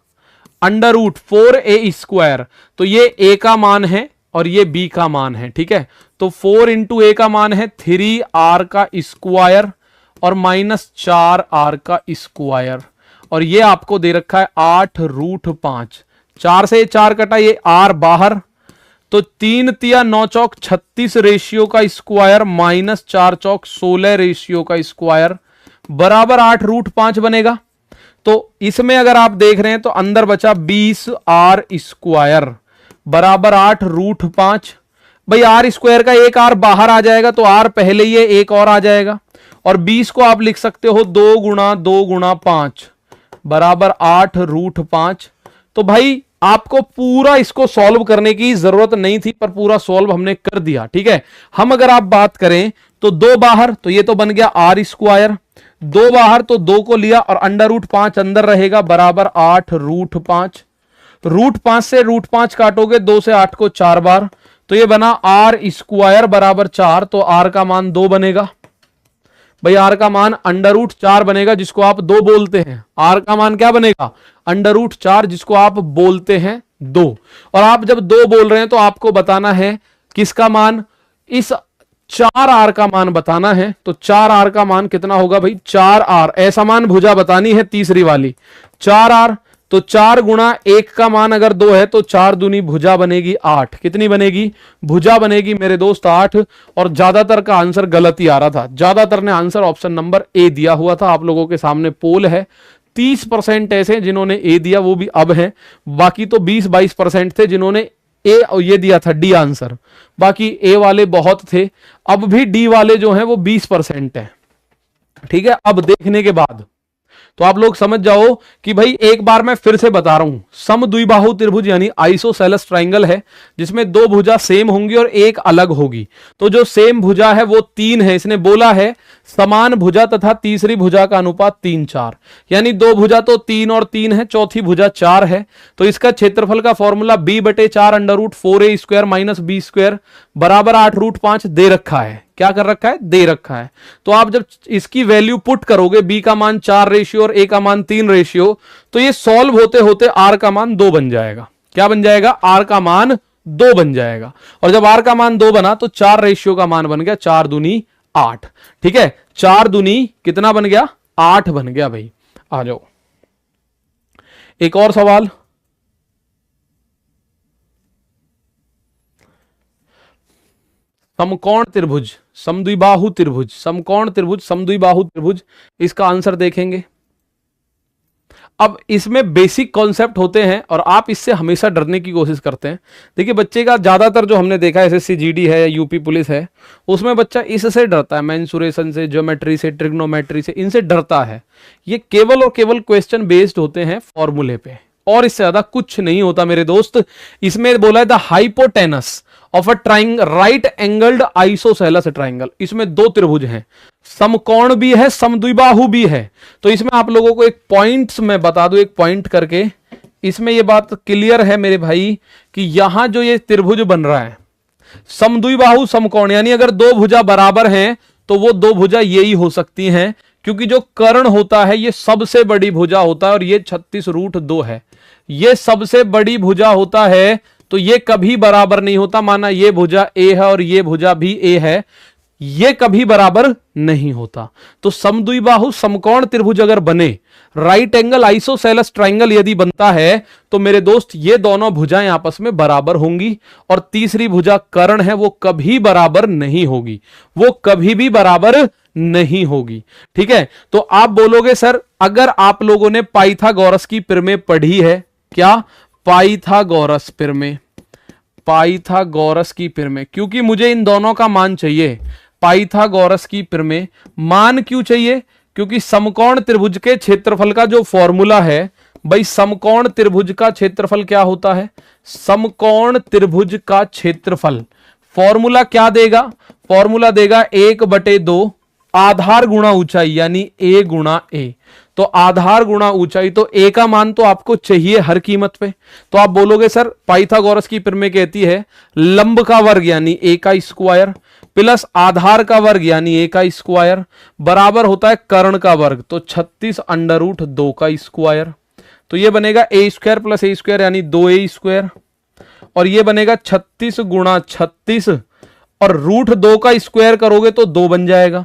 अंडर रूट 4a², तो ये a का मान है और ये b का मान है। ठीक है, तो 4 इंटू a का मान है 3r का स्क्वायर और माइनस 4r का स्क्वायर, और ये आपको दे रखा है 8√5। 4 से 4 कटा, ये r बाहर, तो 3 तिया 9 चौक 36 का स्क्वायर माइनस 4 चौक 16 का स्क्वायर बराबर 8√5 बनेगा। तो इसमें अगर आप देख रहे हैं तो अंदर बचा 20r² बराबर 8√5। भाई r² का एक r बाहर आ जाएगा तो r पहले ही है, एक और आ जाएगा, और 20 को आप लिख सकते हो 2 गुणा 2 गुणा 5 बराबर 8√5। तो भाई आपको पूरा इसको सॉल्व करने की जरूरत नहीं थी, पर पूरा सॉल्व हमने कर दिया। ठीक है, हम अगर आप बात करें तो 2 बाहर, तो ये तो बन गया r², 2 बाहर तो 2 को लिया और अंडर रूट 5 अंदर रहेगा बराबर 8√5। √5 से √5 काटोगे, 2 से 8 को 4 बार, तो ये बना r² बराबर 4, तो r का मान 2 बनेगा। भाई r का मान अंडर रूट 4 बनेगा जिसको आप 2 बोलते हैं। r का मान क्या बनेगा? अंडर रूट 4 जिसको आप बोलते हैं 2। और आप जब 2 बोल रहे हैं तो आपको बताना है किसका मान, इस 4r का मान बताना है। तो 4r का मान कितना होगा भाई? 4r, असमान भुजा बतानी है तीसरी वाली, 4r, तो 4 गुणा 1 का मान अगर 2 है तो 4 दूनी भुजा बनेगी 8। कितनी बनेगी? भुजा बनेगी मेरे दोस्त 8। और ज्यादातर का आंसर गलत ही आ रहा था, ज्यादातर ने आंसर ऑप्शन नंबर ए दिया हुआ था। आप लोगों के सामने पोल है, 30% ऐसे जिन्होंने ए दिया, वो भी अब है, बाकी तो 20-22% थे जिन्होंने ए ये दिया था डी आंसर, बाकी ए वाले बहुत थे। अब भी डी वाले जो हैं वो 20% है। ठीक है, अब देखने के बाद तो आप लोग समझ जाओ कि भाई एक बार मैं फिर से बता रहा हूं, समद्विबाहु त्रिभुज यानी आइसोसेलेस ट्राइंगल है जिसमें 2 भुजा सेम होंगी और एक अलग होगी। तो जो सेम भुजा है वो 3 है, इसने बोला है समान भुजा तथा तीसरी भुजा का अनुपात 3:4, यानी 2 भुजा तो 3 और 3 है, चौथी भुजा 4 है। तो इसका क्षेत्रफल का फॉर्मूला b बटे 4 under root 4a² minus b² बराबर 8√5 दे रखा है। क्या कर रखा है? दे रखा है। तो आप जब इसकी वैल्यू पुट करोगे, b का मान 4 और a का मान 3, तो ये सॉल्व होते होते r का मान 2 बन जाएगा। क्या बन जाएगा? r का मान 2 बन जाएगा। और जब r का मान 2 बना तो 4 का मान बन गया 4 दूनी 8। ठीक है, 4 दूनी कितना बन गया? 8 बन गया। भाई आ जाओ, एक और सवाल। समकोण त्रिभुज, समद्विबाहु त्रिभुज, समकोण त्रिभुज, समद्विबाहु त्रिभुज, इसका आंसर देखेंगे। अब इसमें बेसिक कॉन्सेप्ट होते हैं और आप इससे हमेशा डरने की कोशिश करते हैं। देखिए बच्चे का ज्यादातर जो हमने देखा एसएससी जीडी है या यूपी पुलिस है, उसमें बच्चा इससे डरता है, मेंसुरेशन से, ज्योमेट्री से, ट्रिग्नोमेट्री से, इनसे डरता है। ये केवल और केवल क्वेश्चन बेस्ड होते हैं फॉर्मूले पे, और इससे ज्यादा कुछ नहीं होता मेरे दोस्त। इसमें बोला है the hypotenuse of a triangle, right angled isosceles triangle. इसमें दो त्रिभुज हैं, समकोण भी है, समद्विबाहु भी है। तो इसमें आप लोगों को एक पॉइंट्स मैं बता दूं, एक पॉइंट करके, इसमें ये बात क्लियर है मेरे भाई कि यहां जो ये त्रिभुज बन रहा है समद्विबाहु समकोण, यानी अगर दो भुजा बराबर हैं तो वो दो भुजा यही हो सकती हैं, क्योंकि जो कर्ण होता है ये सबसे बड़ी भुजा होता है और ये 36√2 है। ये सबसे बड़ी भुजा होता है तो ये कभी बराबर नहीं होता। माना ये भुजा ए है और ये भुजा भी ए है, ये कभी बराबर नहीं होता। तो समद्विबाहु समकोण त्रिभुज अगर बने, राइट एंगल आइसोसेलेस ट्राइंगल यदि बनता है, तो मेरे दोस्त ये दोनों भुजाएं आपस में बराबर होंगी। और तीसरी भुजा कर्ण है, वो कभी बराबर नहीं होगी, वो कभी भी बराबर नहीं होगी। ठीक है, तो आप बोलोगे सर अगर आप लोगों ने पाइथागोरस की प्रमेय पढ़ी है, क्या पाइथागोरस प्रमेय, पाइथागोरस की प्रमेय, क्योंकि मुझे इन दोनों का मान चाहिए। पाइथागोरस की प्रमेय मान क्यों चाहिए? क्योंकि समकोण त्रिभुज के क्षेत्रफल का जो फॉर्मूला है भाई, समकोण त्रिभुज का क्षेत्रफल क्या होता है? समकोण त्रिभुज का क्षेत्रफल फॉर्मूला क्या देगा? फॉर्मूला देगा 1/2 आधार गुणा ऊंचाई, यानी a गुणा a। तो आधार गुणा ऊंचाई, तो a का मान तो आपको चाहिए हर कीमत पे। तो आप बोलोगे सर पाइथागोरस की प्रमेय कहती है लंब का वर्ग यानी a का स्क्वायर प्लस आधार का वर्ग यानी a का स्क्वायर बराबर होता है कर्ण का वर्ग, तो 36√2 का स्क्वायर। तो ये बनेगा a square plus a square यानी 2a स्क्वायर, और ये बनेगा 36 गुणा 36, और √2 का स्क्वायर करोगे तो 2 बन जाएगा।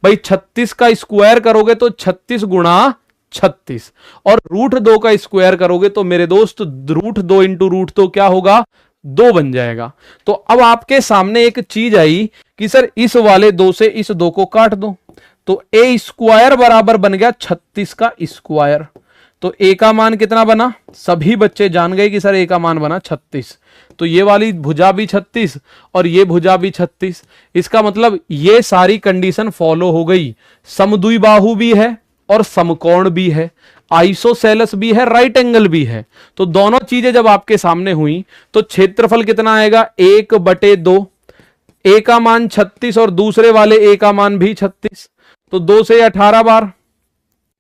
भाई 36 का स्क्वायर करोगे तो 36 गुणा 36, और √2 का स्क्वायर करोगे तो मेरे दोस्त √2 इंटू √2 क्या होगा? 2 बन जाएगा। तो अब आपके सामने एक चीज आई कि सर इस वाले 2 से इस 2 को काट दो, तो a स्क्वायर बराबर बन गया 36 का स्क्वायर। तो a का मान कितना बना? सभी बच्चे जान गए कि सर a का मान बना 36। तो ये वाली भुजा भी 36 और ये भुजा भी 36। इसका मतलब ये सारी कंडीशन फॉलो हो गई। समद्विबाहु भी है और समकोण भी है, आइसोसेलेस भी है, राइट एंगल भी है। तो दोनों चीजें जब आपके सामने हुई तो क्षेत्रफल कितना आएगा? 1/2। a का मान 36 और दूसरे वाले a का मान भी 36। तो 2 से 18 बार,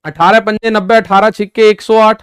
18 पंजे 90, 18 छिक्के 108,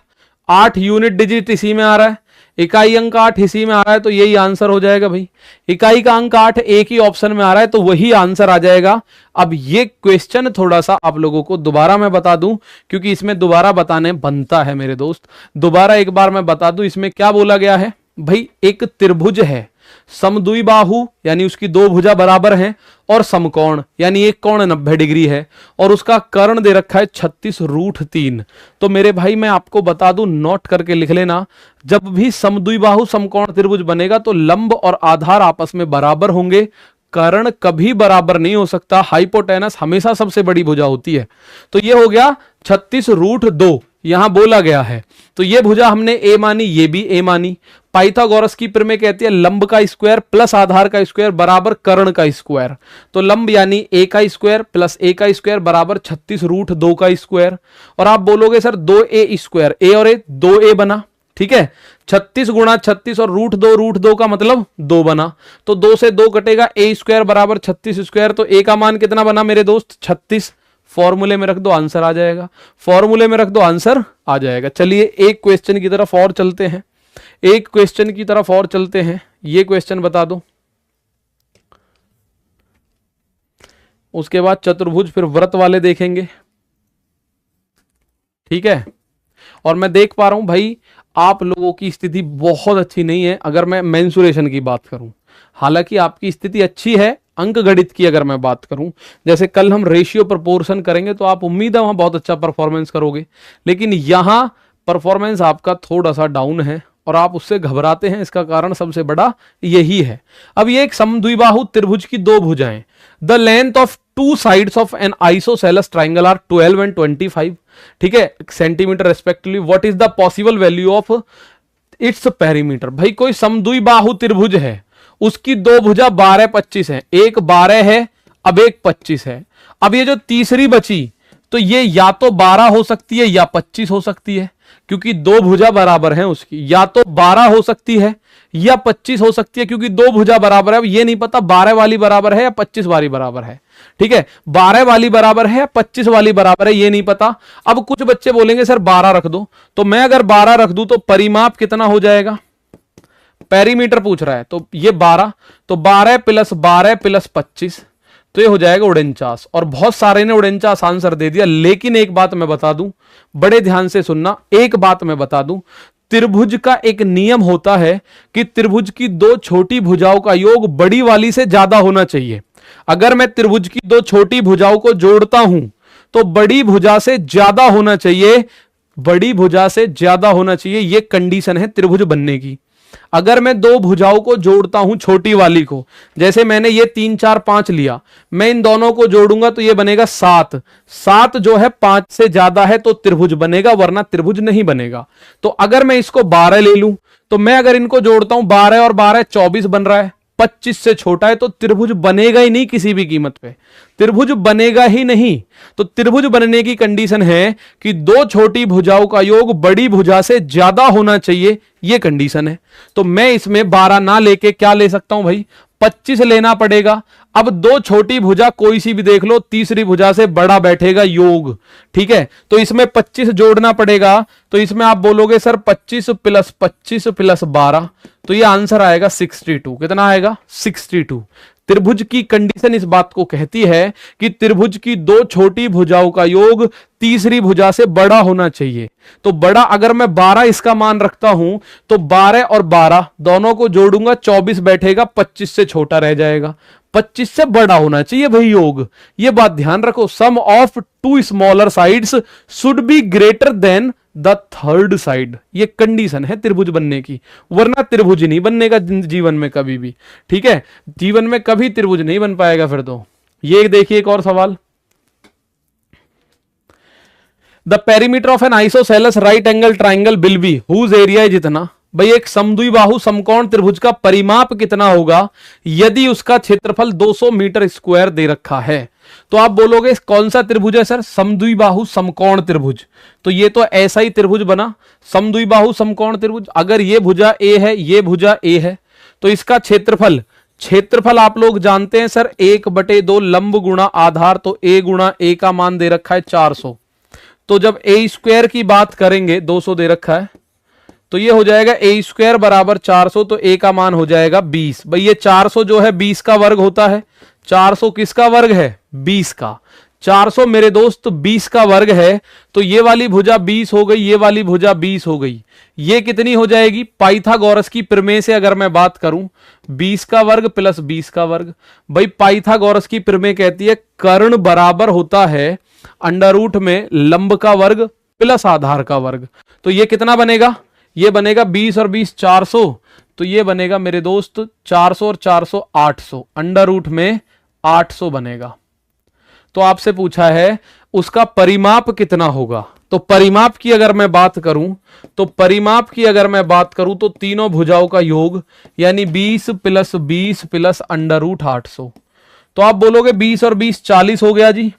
8 यूनिट डिजिट इसी में आ रहा है, इकाई अंक 8 इसी में आ रहा है, तो यही आंसर हो जाएगा भाई। इकाई का अंक 8 एक ही ऑप्शन में आ रहा है, तो वही आंसर आ जाएगा। अब ये क्वेश्चन थोड़ा सा आप लोगों को दोबारा मैं बता दूं, क्योंकि इसमें दोबारा बताने बनता है मेरे दोस्त। दोबारा एक बार मैं बता दूं इसमें क्या बोला गया है। भाई एक त्रिभुज है, समद्विबाहु यानी उसकी दो भुजा बराबर हैं, और समकोण यानी एक कोण 90 डिग्री है, और उसका कर्ण दे रखा है 36√3। तो मेरे भाई मैं आपको बता दूं, नोट करके लिख लेना, जब भी समद्विबाहु समकोण त्रिभुज बनेगा तो लंब और आधार आपस में बराबर होंगे, कर्ण कभी बराबर नहीं हो सकता। हाइपोटेनस हमेशा सबसे बड़ी भुजा होती है। तो ये हो गया 36√2 यहां बोला गया है। तो ये भुजा हमने ए मानी, ये भी ए मानी। पाइथागोरस की प्रमेय कहती है लंब का स्क्वायर प्लस आधार का स्क्वायर बराबर कर्ण का स्क्वायर। तो लंब यानी ए का स्क्वायर प्लस ए का स्क्वायर बराबर 36√2 का स्क्वायर। और आप बोलोगे सर 2a स्क्वायर, ए और ए 2a बना, ठीक है। 36 गुणा 36 और √2 का मतलब 2 बना। तो 2 से 2 कटेगा, a स्क्वायर बराबर 36 स्क्वायर। तो a का मान कितना बना मेरे दोस्त? 36। फॉर्मूले में रख दो, आंसर आ जाएगा। फॉर्मूले में रख दो, आंसर आ जाएगा। चलिए एक क्वेश्चन की तरफ और चलते हैं, एक क्वेश्चन की तरफ और चलते हैं। ये क्वेश्चन बता दो, उसके बाद चतुर्भुज फिर व्रत वाले देखेंगे, ठीक है। और मैं देख पा रहा हूं भाई आप लोगों की स्थिति बहुत अच्छी नहीं है अगर मैं मेंसुरेशन की बात करूं। हालांकि आपकी स्थिति अच्छी है अंक गणित की अगर मैं बात करूं, जैसे कल हम रेशियो प्रोपोर्शन करेंगे तो आप उम्मीद है वहां बहुत अच्छा परफॉर्मेंस करोगे, लेकिन यहां परफॉर्मेंस आपका थोड़ा सा डाउन है। और आप उससे घबराते हैं, इसका कारण सबसे बड़ा यही है। अब ये एक समद्विबाहु त्रिभुज की दो भुजाएं, the length of two sides of an isosceles triangle are 12 and 25, ठीक है, centimetre respectively. What is the possible value of its perimeter. भाई कोई समद्विबाहु त्रिभुज है, उसकी दो भुजा 12 25 है, एक 12 है, अब एक 25 है। अब ये जो तीसरी बची, तो ये या तो 12 हो सकती है या 25 हो सकती है, क्योंकि दो भुजा बराबर हैं उसकी, या तो 12 हो सकती है या 25 हो सकती है, क्योंकि दो भुजा बराबर है। अब ये नहीं पता 12 वाली बराबर है या 25 वाली बराबर है, ठीक है, 12 वाली बराबर है या 25 वाली बराबर है, ये नहीं पता। अब कुछ बच्चे बोलेंगे सर 12 रख दो, तो मैं अगर 12 रख दूं तो परिमाप कितना हो जाएगा, पेरीमीटर पूछ रहा है, तो ये 12, तो 12 प्लस 12 प्लस 25, तो ये हो जाएगा 49। और बहुत सारे ने 49 आंसर दे दिया। लेकिन एक बात मैं बता दूं, बड़े ध्यान से सुनना, एक बात मैं बता दूं, त्रिभुज का एक नियम होता है कि त्रिभुज की दो छोटी भुजाओं का योग बड़ी वाली से ज्यादा होना चाहिए। अगर मैं त्रिभुज की दो छोटी भुजाओं को जोड़ता हूं तो बड़ी भुजा से ज्यादा होना चाहिए, बड़ी भुजा से ज्यादा होना चाहिए, यह कंडीशन है त्रिभुज बनने की। अगर मैं दो भुजाओं को जोड़ता हूं छोटी वाली को, जैसे मैंने ये 3 4 5 लिया, मैं इन दोनों को जोड़ूंगा तो ये बनेगा 7, 7 जो है 5 से ज्यादा है तो त्रिभुज बनेगा, वरना त्रिभुज नहीं बनेगा। तो अगर मैं इसको 12 ले लूं, तो मैं अगर इनको जोड़ता हूं 12 और 12 24 बन रहा है, 25 से छोटा है, तो त्रिभुज बनेगा ही नहीं, किसी भी कीमत पे त्रिभुज बनेगा ही नहीं। तो त्रिभुज बनने की कंडीशन है कि दो छोटी भुजाओं का योग बड़ी भुजा से ज्यादा होना चाहिए, यह कंडीशन है। तो मैं इसमें 12 ना लेके क्या ले सकता हूं भाई, 25 लेना पड़ेगा। अब दो छोटी भुजा कोई सी भी देख लो, तीसरी भुजा से बड़ा बैठेगा योग, ठीक है, तो इसमें 25 जोड़ना पड़ेगा। तो इसमें आप बोलोगे सर 25 प्लस 25 प्लस 12, तो ये आंसर आएगा 62। कितना आएगा, 62। त्रिभुज की कंडीशन इस बात को कहती है कि त्रिभुज की दो छोटी भुजाओं का योग तीसरी भुजा से बड़ा होना चाहिए। तो बड़ा, अगर मैं 12 इसका मान रखता हूं तो 12 और 12 दोनों को जोड़ूंगा, 24 बैठेगा, 25 से छोटा रह जाएगा, 25 से बड़ा होना चाहिए भाई योग। ये बात ध्यान रखो, sum of two smaller sides should be greater than the third side, ये कंडीशन है त्रिभुज बनने की, वरना त्रिभुज नहीं बनने का जीवन में कभी भी, ठीक है, जीवन में कभी त्रिभुज नहीं बन पाएगा फिर तो। ये देखिए एक और सवाल, the perimeter of an isosceles right angle triangle will be whose area is इतना। भाई एक समद्विबाहु समकोण त्रिभुज का परिमाप कितना होगा यदि उसका क्षेत्रफल 200 मीटर स्क्वायर दे रखा है। तो आप बोलोगे कौन सा त्रिभुज है सर, समद्विबाहु समकोण त्रिभुज। तो ये तो ऐसा ही त्रिभुज बना, समद्विबाहु समकोण त्रिभुज। अगर ये भुजा ए है, ये भुजा ए है, तो इसका क्षेत्रफल, क्षेत्रफल आप लोग जानते हैं सर 1/2 लंब गुणा आधार, तो a गुणा a का मान दे रखा है 400। तो जब a स्क्वायर की बात करेंगे, 200 दे रखा है, तो ये हो जाएगा a स्क्वायर बराबर 400, तो a का मान हो जाएगा 20। भाई ये 400 जो है 20 का वर्ग होता है, 400 किसका वर्ग है, 20 का। 400 मेरे दोस्त 20 का वर्ग है, तो ये वाली भुजा 20 हो गई, ये वाली भुजा 20 हो गई। ये कितनी हो जाएगी, पाइथागोरस की प्रमेय से अगर मैं बात करूं, 20 का वर्ग प्लस 20 का वर्ग। भाई पाइथागोरस की प्रमेय कहती है कर्ण बराबर होता है अंडर रूट में लंब का वर्ग प्लस आधार का वर्ग। तो ये कितना बनेगा, ये बनेगा 20 और 20 400, तो ये बनेगा मेरे दोस्त 400 और 400 800, अंडर रूट में 800 बनेगा। तो आपसे पूछा है उसका परिमाप कितना होगा। तो परिमाप की अगर मैं बात करूं, तो परिमाप की अगर मैं बात करूं तो तीनों भुजाओं का योग यानी 20 प्लस 20 प्लस अंडर रूट 800। तो आप बोलोगे 20 और 20 40 हो गया जी,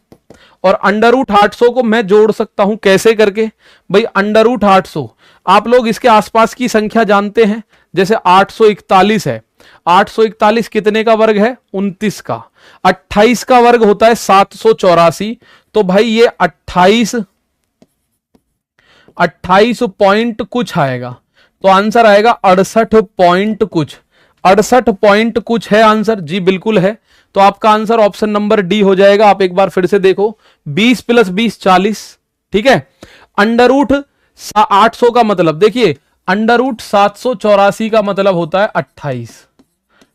और अंडर रूट 800 को मैं जोड़ सकता हूं कैसे करके, भाई अंडर रूट 800 आप लोग इसके आसपास की संख्या जानते हैं, जैसे 841 है, 841 कितने का वर्ग है, 29 का। 28 का वर्ग होता है 784, तो भाई ये 28 पॉइंट कुछ आएगा, तो आंसर आएगा 68 पॉइंट कुछ, 68 पॉइंट कुछ है आंसर जी, बिल्कुल है। तो आपका आंसर ऑप्शन नंबर डी हो जाएगा। आप एक बार फिर से देखो, 20 प्लस 20 40, ठीक है। अंडर रूट 800 का मतलब देखिए, अंडर रूट 784 का मतलब होता है 28,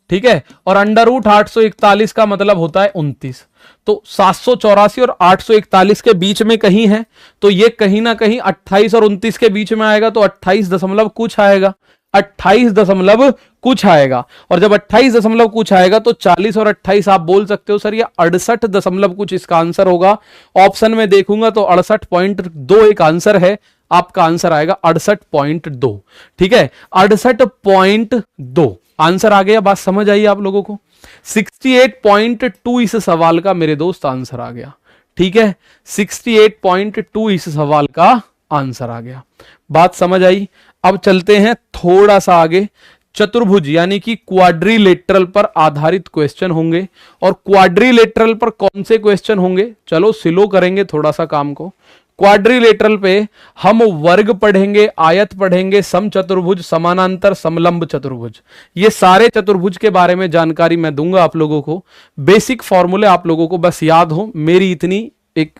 ठीक है, और अंडर रूट 841 का मतलब होता है 29। तो 784 और 841 के बीच में कहीं है, तो ये कहीं ना कहीं 28 और 29 के बीच में आएगा, तो 28 दशमलव कुछ आएगा। 28 दशमलव कुछ आएगा, और जब 28 दशमलव कुछ आएगा तो 40 और 28 आप बोल सकते हो सर ये 68 दशमलव कुछ इसका आंसर होगा। ऑप्शन में देखूंगा तो 68.2 एक आंसर है, आपका आंसर आएगा 68.2। ठीक है, 68.2 आंसर आ गया। बात समझ आई आप लोगों को? 68.2 इस सवाल का मेरे दोस्त आंसर आ गया। ठीक है, 68.2 इस सवाल का आंसर आ गया। बात समझ आई? अब चलते हैं थोड़ा सा आगे। चतुर्भुज यानी कि क्वाड्रिलेटरल पर आधारित क्वेश्चन होंगे, और क्वाड्रिलेटरल पर कौन से क्वेश्चन होंगे, चलो स्लो करेंगे थोड़ा सा काम को। क्वाड्रिलेटरल पे हम वर्ग पढ़ेंगे, आयत पढ़ेंगे, समचतुर्भुज, समानांतर, समलंब चतुर्भुज, ये सारे चतुर्भुज के बारे में जानकारी मैं दूंगा आप लोगों को। बेसिक फॉर्मूले आप लोगों को बस याद हो, मेरी इतनी एक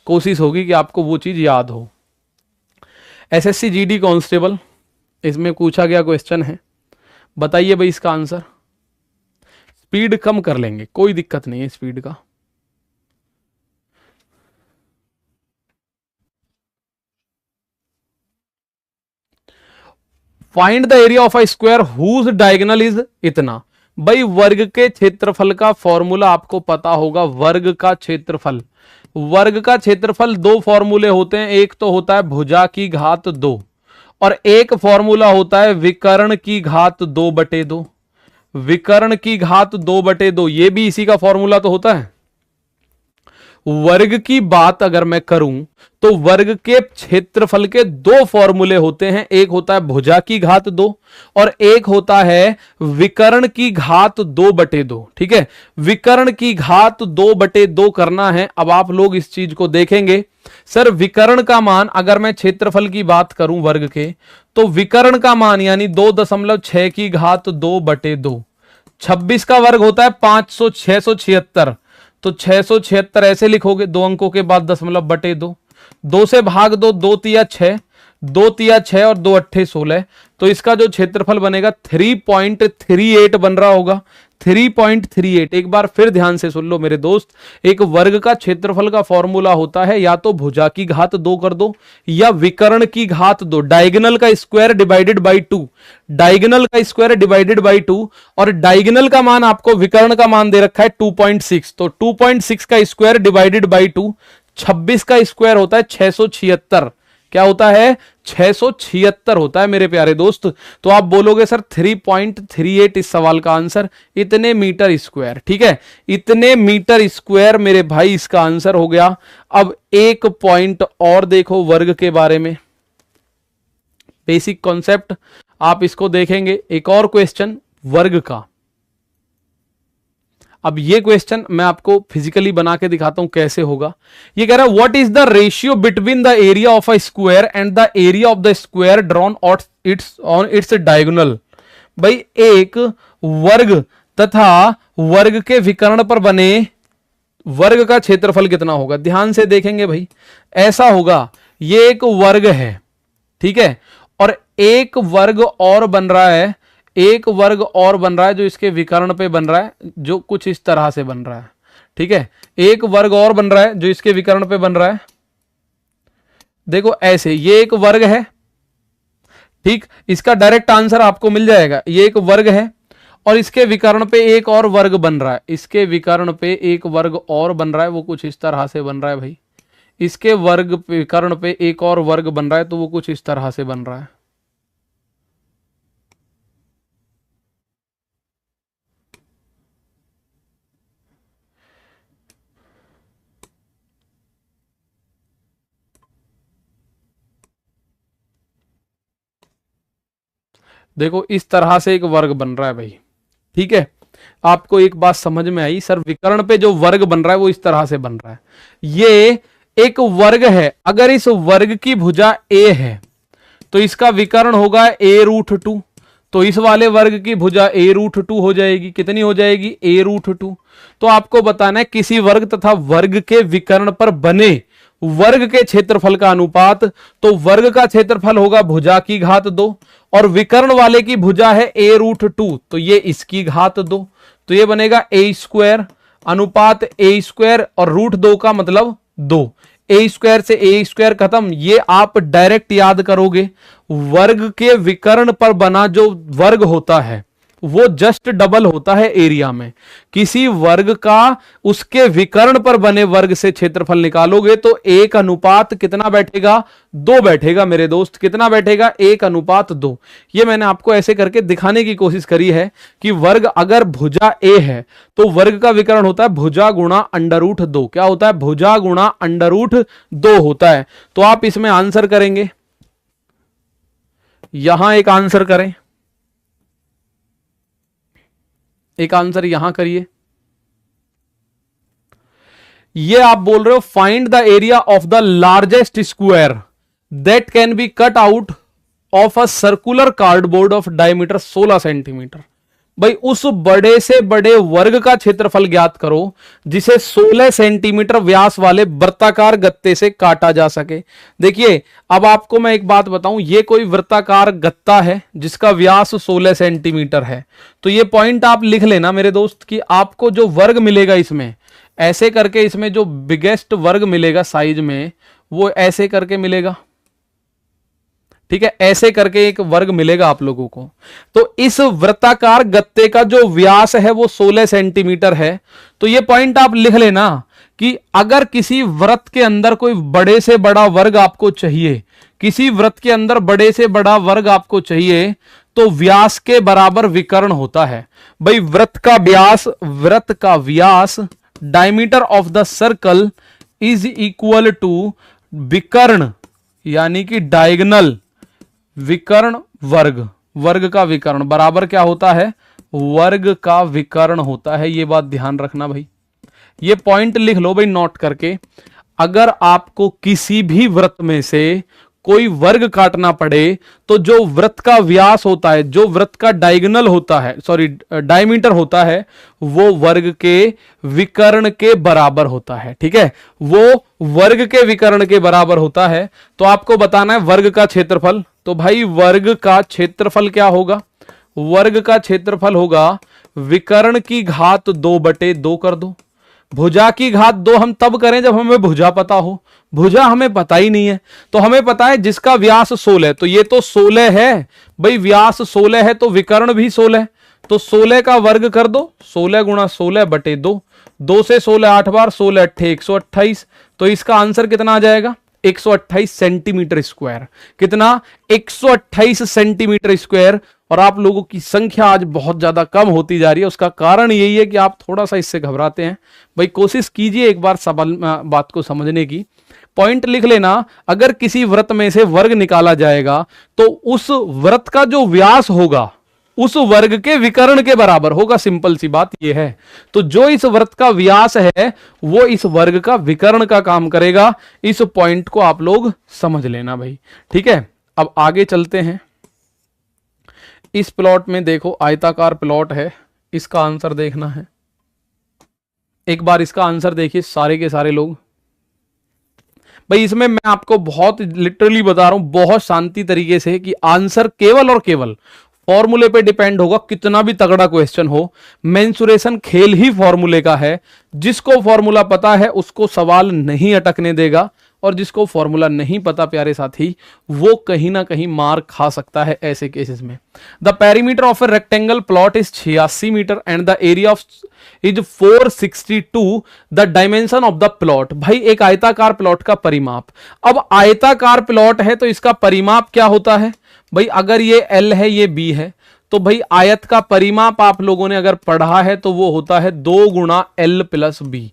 कोशिश होगी कि आपको वो चीज याद हो। एसएससी जीडी कांस्टेबल, इसमें पूछा गया क्वेश्चन है, बताइए भाई इसका आंसर। स्पीड कम कर लेंगे, कोई दिक्कत नहीं है स्पीड का। Find the area of a square whose diagonal is इतना। भाई वर्ग के क्षेत्रफल का फॉर्मूला आपको पता होगा। वर्ग का क्षेत्रफल, वर्ग का क्षेत्रफल दो फॉर्मूले होते हैं, एक तो होता है भुजा की घात 2 और एक फॉर्मूला होता है विकर्ण की घात 2/2। विकर्ण की घात 2/2 ये भी इसी का फॉर्मूला तो होता है। वर्ग की बात अगर मैं करूं तो वर्ग के क्षेत्रफल के दो फॉर्मूले होते हैं, एक होता है भुजा की घात 2 और एक होता है विकर्ण की घात 2/2। ठीक है, विकर्ण की घात 2/2 करना है। अब आप लोग इस चीज को देखेंगे, सर विकर्ण का मान अगर मैं क्षेत्रफल की बात करूं वर्ग के, तो विकर्ण का मान यानी 2.6 की घात 2/2। 26 का वर्ग होता है 676, तो 676 ऐसे लिखोगे, दो अंकों के बाद दशमलव बटे 2, 2 से भाग दो, 2 तिया 6, 2 तिया 6 और 2 अट्ठे 16, तो इसका जो क्षेत्रफल बनेगा 3.38 बन रहा होगा। 3.38। एक बार फिर ध्यान से सुन लो मेरे दोस्त, एक वर्ग का क्षेत्रफल का फॉर्मूला होता है या तो भुजा की घात 2 कर दो या विकर्ण की घात 2, डायगोनल का स्क्वायर डिवाइडेड बाई 2, डायगोनल का स्क्वायर डिवाइडेड बाई 2, और डायगोनल का मान आपको विकर्ण का मान दे रखा है 2.6, तो 2.6 का स्क्वायर डिवाइडेड बाई 2, 26 का स्क्वायर होता है 676। क्या होता है? 676 होता है मेरे प्यारे दोस्त। तो आप बोलोगे सर 3.38 इस सवाल का आंसर, इतने मीटर स्क्वायर। ठीक है, इतने मीटर स्क्वायर मेरे भाई इसका आंसर हो गया। अब एक पॉइंट और देखो वर्ग के बारे में, बेसिक कॉन्सेप्ट आप इसको देखेंगे। एक और क्वेश्चन वर्ग का। अब ये क्वेश्चन मैं आपको फिजिकली बना के दिखाता हूं कैसे होगा। ये कह रहा है what is the ratio between the area of a square and the area of the square drawn on its diagonal. भाई एक वर्ग तथा वर्ग के विकर्ण पर बने वर्ग का क्षेत्रफल कितना होगा। ध्यान से देखेंगे भाई, ऐसा होगा, ये एक वर्ग है, ठीक है, और एक वर्ग और बन रहा है, एक वर्ग और बन रहा है जो इसके विकर्ण पे बन रहा है, जो कुछ इस तरह से बन रहा है। ठीक है, एक वर्ग और बन रहा है जो इसके विकर्ण पे बन रहा है, देखो ऐसे, ये एक वर्ग है। ठीक, इसका डायरेक्ट आंसर आपको मिल जाएगा। ये एक वर्ग है और इसके विकर्ण पे एक और वर्ग बन रहा है, इसके विकर्ण पे एक वर्ग और बन रहा है, वो कुछ इस तरह से बन रहा है भाई। इसके वर्ग विकर्ण पे एक और वर्ग बन रहा है, तो वो कुछ इस तरह से बन रहा है। देखो इस तरह से एक वर्ग बन रहा है भाई। ठीक है, आपको एक बात समझ में आई, सर विकर्ण पे जो वर्ग बन रहा है वो इस तरह से बन रहा है। ये एक वर्ग है, अगर इस वर्ग की भुजा a है तो इसका विकर्ण होगा a√2, तो इस वाले वर्ग की भुजा a√2 हो जाएगी। कितनी हो जाएगी? a√2। तो आपको बताना है किसी वर्ग तथा वर्ग के विकर्ण पर बने वर्ग के क्षेत्रफल का अनुपात। तो वर्ग का क्षेत्रफल होगा भुजा की घात 2 और विकर्ण वाले की भुजा है a√2, तो ये इसकी घात 2, तो ये बनेगा a² अनुपात a² और √2 का मतलब 2। ए स्क्वायर से ए स्क्वायर खत्म, ये आप डायरेक्ट याद करोगे। वर्ग के विकर्ण पर बना जो वर्ग होता है वो जस्ट डबल होता है एरिया में। किसी वर्ग का उसके विकर्ण पर बने वर्ग से क्षेत्रफल निकालोगे तो 1 कितना बैठेगा, 2 बैठेगा मेरे दोस्त। कितना बैठेगा, 1:2। ये मैंने आपको ऐसे करके दिखाने की कोशिश करी है कि वर्ग अगर भुजा ए है तो वर्ग का विकर्ण होता है भुजा गुणा √2। क्या होता है, भुजा गुणा √2 होता है। तो आप इसमें आंसर करेंगे, यहां एक आंसर करें, एक आंसर यहां करिए। ये आप बोल रहे हो find the area of the largest square that can be cut out of a circular cardboard of diameter 16 centimetre. भाई उस बड़े से बड़े वर्ग का क्षेत्रफल ज्ञात करो जिसे 16 सेंटीमीटर व्यास वाले वृत्ताकार गत्ते से काटा जा सके। देखिए अब आपको मैं एक बात बताऊं, ये कोई वृत्ताकार गत्ता है जिसका व्यास 16 सेंटीमीटर है। तो ये पॉइंट आप लिख लेना मेरे दोस्त कि आपको जो वर्ग मिलेगा इसमें ऐसे करके, इसमें जो बिगेस्ट वर्ग मिलेगा साइज में वो ऐसे करके मिलेगा, ठीक है, ऐसे करके एक वर्ग मिलेगा आप लोगों को। तो इस वृत्ताकार गत्ते का जो व्यास है वो 16 सेंटीमीटर है। तो ये पॉइंट आप लिख लेना कि अगर किसी वृत्त के अंदर कोई बड़े से बड़ा वर्ग आपको चाहिए, किसी वृत्त के अंदर बड़े से बड़ा वर्ग आपको चाहिए तो व्यास के बराबर विकर्ण होता है। भाई वृत्त का व्यास diameter of the circle is equal to विकर्ण, यानी कि डायगोनल विकर्ण वर्ग का विकर्ण बराबर क्या होता है, वर्ग का विकर्ण होता है। ये बात ध्यान रखना भाई, ये पॉइंट लिख लो भाई नोट करके। अगर आपको किसी भी वृत्त में से कोई वर्ग काटना पड़े तो जो वृत्त का व्यास होता है, जो वृत्त का डायगोनल होता है, डायमीटर होता है, वो वर्ग के विकर्ण के बराबर होता है। ठीक है, वो वर्ग के विकर्ण के बराबर होता है। तो आपको बताना है वर्ग का क्षेत्रफल। तो भाई वर्ग का क्षेत्रफल क्या होगा, वर्ग का क्षेत्रफल होगा विकर्ण की घात 2/2 कर दो। भुजा की घात 2 हम तब करें जब हमें भुजा पता हो, भुजा हमें पता ही नहीं है। तो हमें पता है जिसका व्यास 16, तो ये तो 16 है भाई, व्यास 16 है तो विकर्ण भी 16। तो 16 का वर्ग कर दो, 16 गुणा 16/2, 2 से 16 8 बार, 16 8 128। तो इसका आंसर कितना आ जाएगा, 128 सेंटीमीटर स्क्वायर। कितना, 128 सेंटीमीटर स्क्वायर। और आप लोगों की संख्या आज बहुत ज्यादा कम होती जा रही है, उसका कारण यही है कि आप थोड़ा सा इससे घबराते हैं। भाई कोशिश कीजिए एक बार सवाल बात को समझने की। पॉइंट लिख लेना, अगर किसी वृत्त में से वर्ग निकाला जाएगा तो उस वृत्त का जो व्यास होगा उस वर्ग के विकर्ण के बराबर होगा। सिंपल सी बात यह है। तो जो इस वृत्त का व्यास है वो इस वर्ग का विकर्ण का काम करेगा। इस पॉइंट को आप लोग समझ लेना भाई, ठीक है। अब आगे चलते हैं। इस प्लॉट में देखो आयताकार प्लॉट है, इसका आंसर देखना है। एक बार इसका आंसर देखिए सारे के सारे लोग। भाई इसमें मैं आपको बहुत लिटरली बता रहा हूं, बहुत शांति तरीके से, कि आंसर केवल और केवल फॉर्मूले पे डिपेंड होगा। कितना भी तगड़ा क्वेश्चन हो, मेंसुरेशन खेल ही फॉर्मूले का है। जिसको फॉर्मूला पता है उसको सवाल नहीं अटकने देगा, और जिसको फॉर्मूला नहीं पता प्यारे साथी वो कहीं ना कहीं मार खा सकता है ऐसे केसेस में। The perimeter of a rectangle plot is 86 metre and the area of is 462 the dimension of the plot. भाई एक आयताकार प्लॉट का परिमाप। अब आयताकार प्लॉट है तो इसका परिमाप क्या होता है भाई, अगर ये L है ये B है तो भाई आयत का परिमाप आप लोगों ने अगर पढ़ा है तो वो होता है 2 गुणा L प्लस B।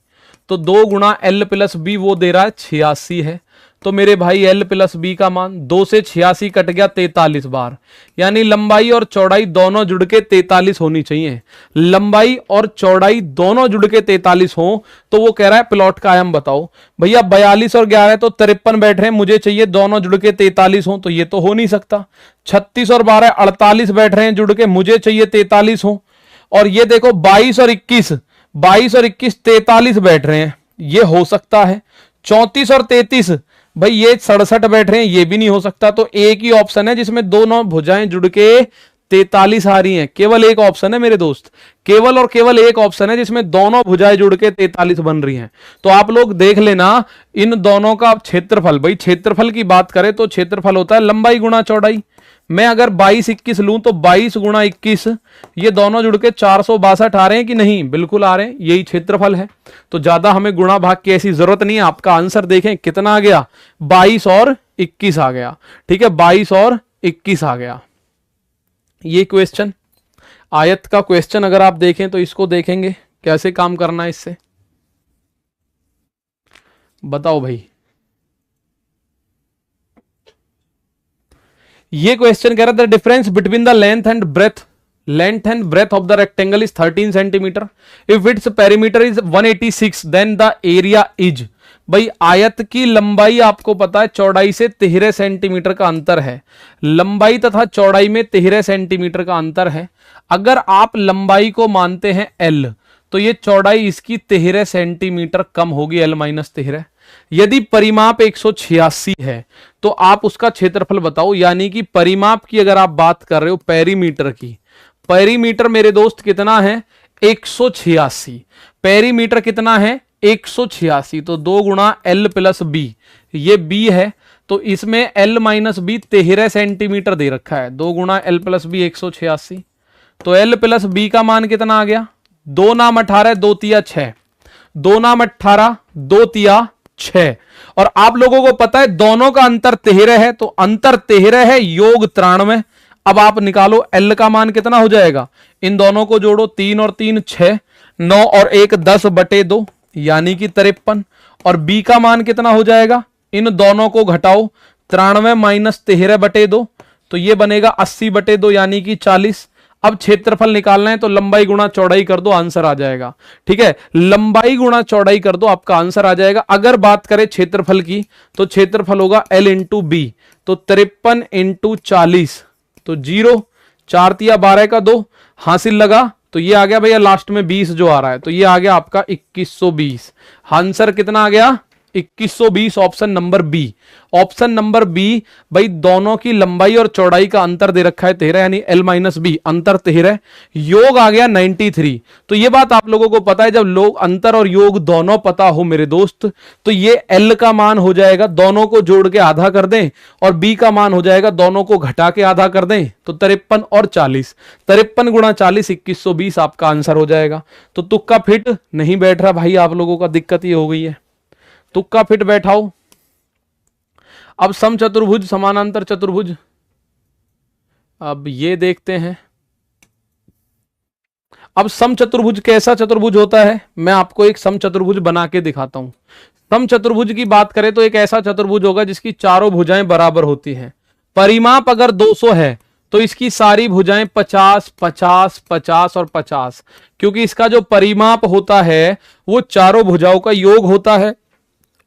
तो 2 गुणा L प्लस B वो दे रहा है 86 है। तो मेरे भाई L प्लस B का मान 2 से 86 कट गया 43 बार, यानी लंबाई और चौड़ाई दोनों जुड़ के 43 होनी चाहिए। लंबाई और चौड़ाई दोनों जुड़ के 43 हो तो वो कह रहा है प्लॉट का आयाम बताओ। भैया 42 और 11 तो 53 बैठ रहे हैं, मुझे चाहिए दोनों जुड़ के 43 हो, तो ये तो हो नहीं सकता। 36 और 12 48 बैठ रहे हैं जुड़ के, मुझे चाहिए 43 हो। और ये देखो 22 और 21 43 बैठ रहे हैं, ये हो सकता है। 34 और 33 भाई ये 67 बैठ रहे हैं, ये भी नहीं हो सकता। तो एक ही ऑप्शन है जिसमें दोनों भुजाएं जुड़ के 43 आ रही हैं। केवल एक ऑप्शन है मेरे दोस्त, केवल और केवल एक ऑप्शन है जिसमें दोनों भुजाएं जुड़ के 43 बन रही हैं। तो आप लोग देख लेना इन दोनों का क्षेत्रफल। भाई क्षेत्रफल की बात करें तो क्षेत्रफल होता है लंबाई गुणा चौड़ाई। मैं अगर 22 21 लूं तो 22 गुणा 21, ये दोनों जुड़ के 462 आ रहे हैं कि नहीं? बिल्कुल आ रहे हैं, यही क्षेत्रफल है। तो ज्यादा हमें गुणा भाग की ऐसी जरूरत नहीं है। आपका आंसर देखें कितना आ गया, 22 और 21 आ गया। ठीक है, 22 और 21 आ गया। ये क्वेश्चन, आयत का क्वेश्चन अगर आप देखें तो इसको देखेंगे कैसे काम करना है इससे, बताओ भाई। ये क्वेश्चन कह रहा था difference between the length and breadth of the rectangle is 13 centimetre. If its perimeter is 186 then the area is. भाई आयत की लंबाई आपको पता है चौड़ाई से 13 सेंटीमीटर का अंतर है। लंबाई तथा चौड़ाई में 13 सेंटीमीटर का अंतर है। अगर आप लंबाई को मानते हैं L तो ये चौड़ाई इसकी 13 सेंटीमीटर कम होगी, L माइनस 13। यदि परिमाप 186 है तो आप उसका क्षेत्रफल बताओ। यानी कि परिमाप की अगर आप बात कर रहे हो पेरीमीटर की, पेरीमीटर मेरे दोस्त कितना है? 186। पेरीमीटर कितना है? 186। तो 2 गुणा L प्लस बी, ये B है तो इसमें L माइनस बी 13 सेंटीमीटर दे रखा है। 2 गुणा L प्लस बी 186। तो L प्लस बी का मान कितना आ गया? 2 नाम 18, 2 तिया 6, 2 नाम 18, 2 तिया 6। और आप लोगों को पता है दोनों का अंतर 13 है, तो अंतर 13 है, योग 93। अब आप निकालो L का मान कितना हो जाएगा, इन दोनों को जोड़ो, 3 और 3 6, 9 और 1 10/2 यानी कि 53। और B का मान कितना हो जाएगा, इन दोनों को घटाओ, 93 माइनस 13/2 तो ये बनेगा 80/2 यानी कि 40। अब क्षेत्रफल निकालना है तो लंबाई गुणा चौड़ाई कर दो, आंसर आ जाएगा। ठीक है, लंबाई गुणा चौड़ाई कर दो, आपका आंसर आ जाएगा। अगर बात करें क्षेत्रफल की तो क्षेत्रफल होगा L इंटू बी, तो 53 इंटू 40 तो 0, 4 तिया 12 का 2 हासिल लगा तो ये आ गया भैया लास्ट में 20 जो आ रहा है, तो ये आ गया आपका 2120। आंसर कितना आ गया? 2120, option number b. Option number b. भाई दोनों की लंबाई और चौड़ाई का अंतर दे रखा है 13 यानी L माइनस बी, अंतर 13, योग आ गया 93। तो ये बात आप लोगों को पता है, जब लोग अंतर और योग दोनों पता हो मेरे दोस्त तो ये L का मान हो जाएगा, दोनों को जोड़ के आधा कर दें, और B का मान हो जाएगा दोनों को घटा के आधा कर दें, तो 53 और 40, 53 गुणा 40 2120 आपका आंसर हो जाएगा। तो तुक्का फिट नहीं बैठ रहा भाई, आप लोगों का दिक्कत ये हो गई है, तुक्का फिट बैठाओ। अब समचतुर्भुज समानांतर चतुर्भुज, अब ये देखते हैं। अब समचतुर्भुज कैसा चतुर्भुज होता है, मैं आपको एक समचतुर्भुज बना के दिखाता हूं। समचतुर्भुज की बात करें तो एक ऐसा चतुर्भुज होगा जिसकी चारों भुजाएं बराबर होती हैं। परिमाप अगर 200 है तो इसकी सारी भुजाएं 50 50 50 और 50, क्योंकि इसका जो परिमाप होता है वो चारों भुजाओं का योग होता है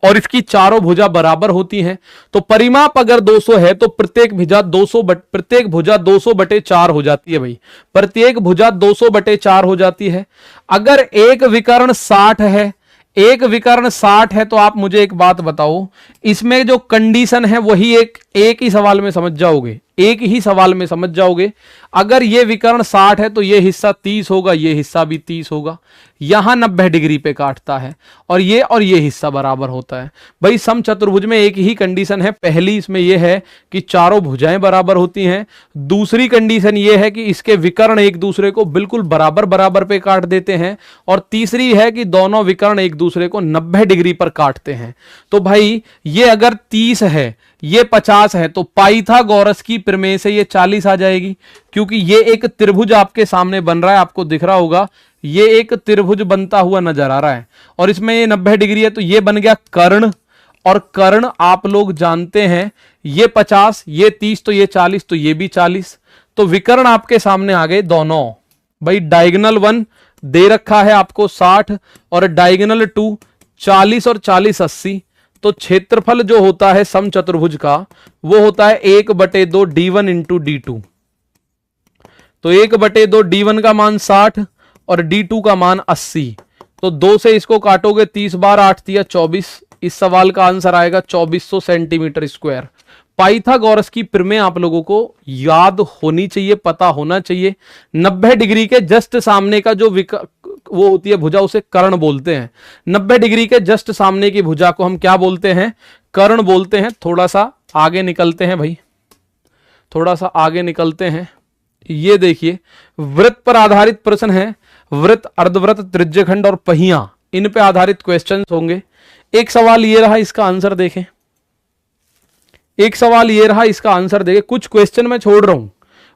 और इसकी चारों भुजा बराबर होती हैं। तो परिमाप अगर 200 है तो प्रत्येक भुजा 200/4 हो जाती है भाई, प्रत्येक भुजा 200/4 हो जाती है। अगर एक विकर्ण 60 है, एक विकर्ण 60 है तो आप मुझे एक बात बताओ, इसमें जो कंडीशन है वही एक ही सवाल में समझ जाओगे, एक ही सवाल में समझ जाओगे। अगर ये विकर्ण 60 है तो ये हिस्सा 30 होगा, ये हिस्सा भी 30 होगा, यहां 90 डिग्री पे काटता है, और ये हिस्सा बराबर होता है। भाई समचतुर्भुज में एक ही कंडीशन है, पहली इसमें यह है कि चारों भुजाएं बराबर होती हैं, दूसरी कंडीशन यह है कि इसके विकर्ण एक दूसरे को बिल्कुल बराबर बराबर पे काट देते हैं, और तीसरी है कि दोनों विकर्ण एक दूसरे को 90 डिग्री पर काटते हैं। तो भाई ये अगर 30 है, ये 50 है, तो पाइथागोरस की प्रमेय से ये 40 आ जाएगी, क्योंकि ये एक त्रिभुज आपके सामने बन रहा है, आपको दिख रहा होगा ये एक त्रिभुज बनता हुआ नजर आ रहा है, और इसमें ये 90 डिग्री है, तो ये बन गया कर्ण, और कर्ण आप लोग जानते हैं ये 50, ये 30, तो ये 40, तो ये भी 40। तो विकर्ण आपके सामने आ गए दोनों। भाई डायगोनल 1 दे रखा है आपको 60, और डायगोनल 2 40 और 40 80। तो क्षेत्रफल जो होता है समचतुर्भुज का वो होता है 1/2 d1 इंटू d2। तो 1/2 d1 का मान 60 और d2 का मान 80। तो 2 से इसको काटोगे 30 बार, 8 तिया 24। इस सवाल का आंसर आएगा 2400 सेंटीमीटर स्क्वायर। पाइथागोरस की प्रमेय आप लोगों को याद होनी चाहिए, पता होना चाहिए। 90 डिग्री के जस्ट सामने का जो वो होती है भुजा, उसे कर्ण बोलते हैं। 90 डिग्री के जस्ट सामने की भुजा को हम क्या बोलते हैं? कर्ण बोलते हैं। थोड़ा सा आगे निकलते हैं भाई, थोड़ा सा आगे निकलते हैं। ये देखिए, वृत्त पर आधारित प्रश्न है। वृत्त, अर्धवृत्त, त्रिज्यखंड और पहिया, इन पे आधारित क्वेश्चंस होंगे। एक सवाल ये रहा, इसका आंसर देखें। एक सवाल ये रहा, इसका आंसर देखें। कुछ क्वेश्चन मैं छोड़ रहा हूं,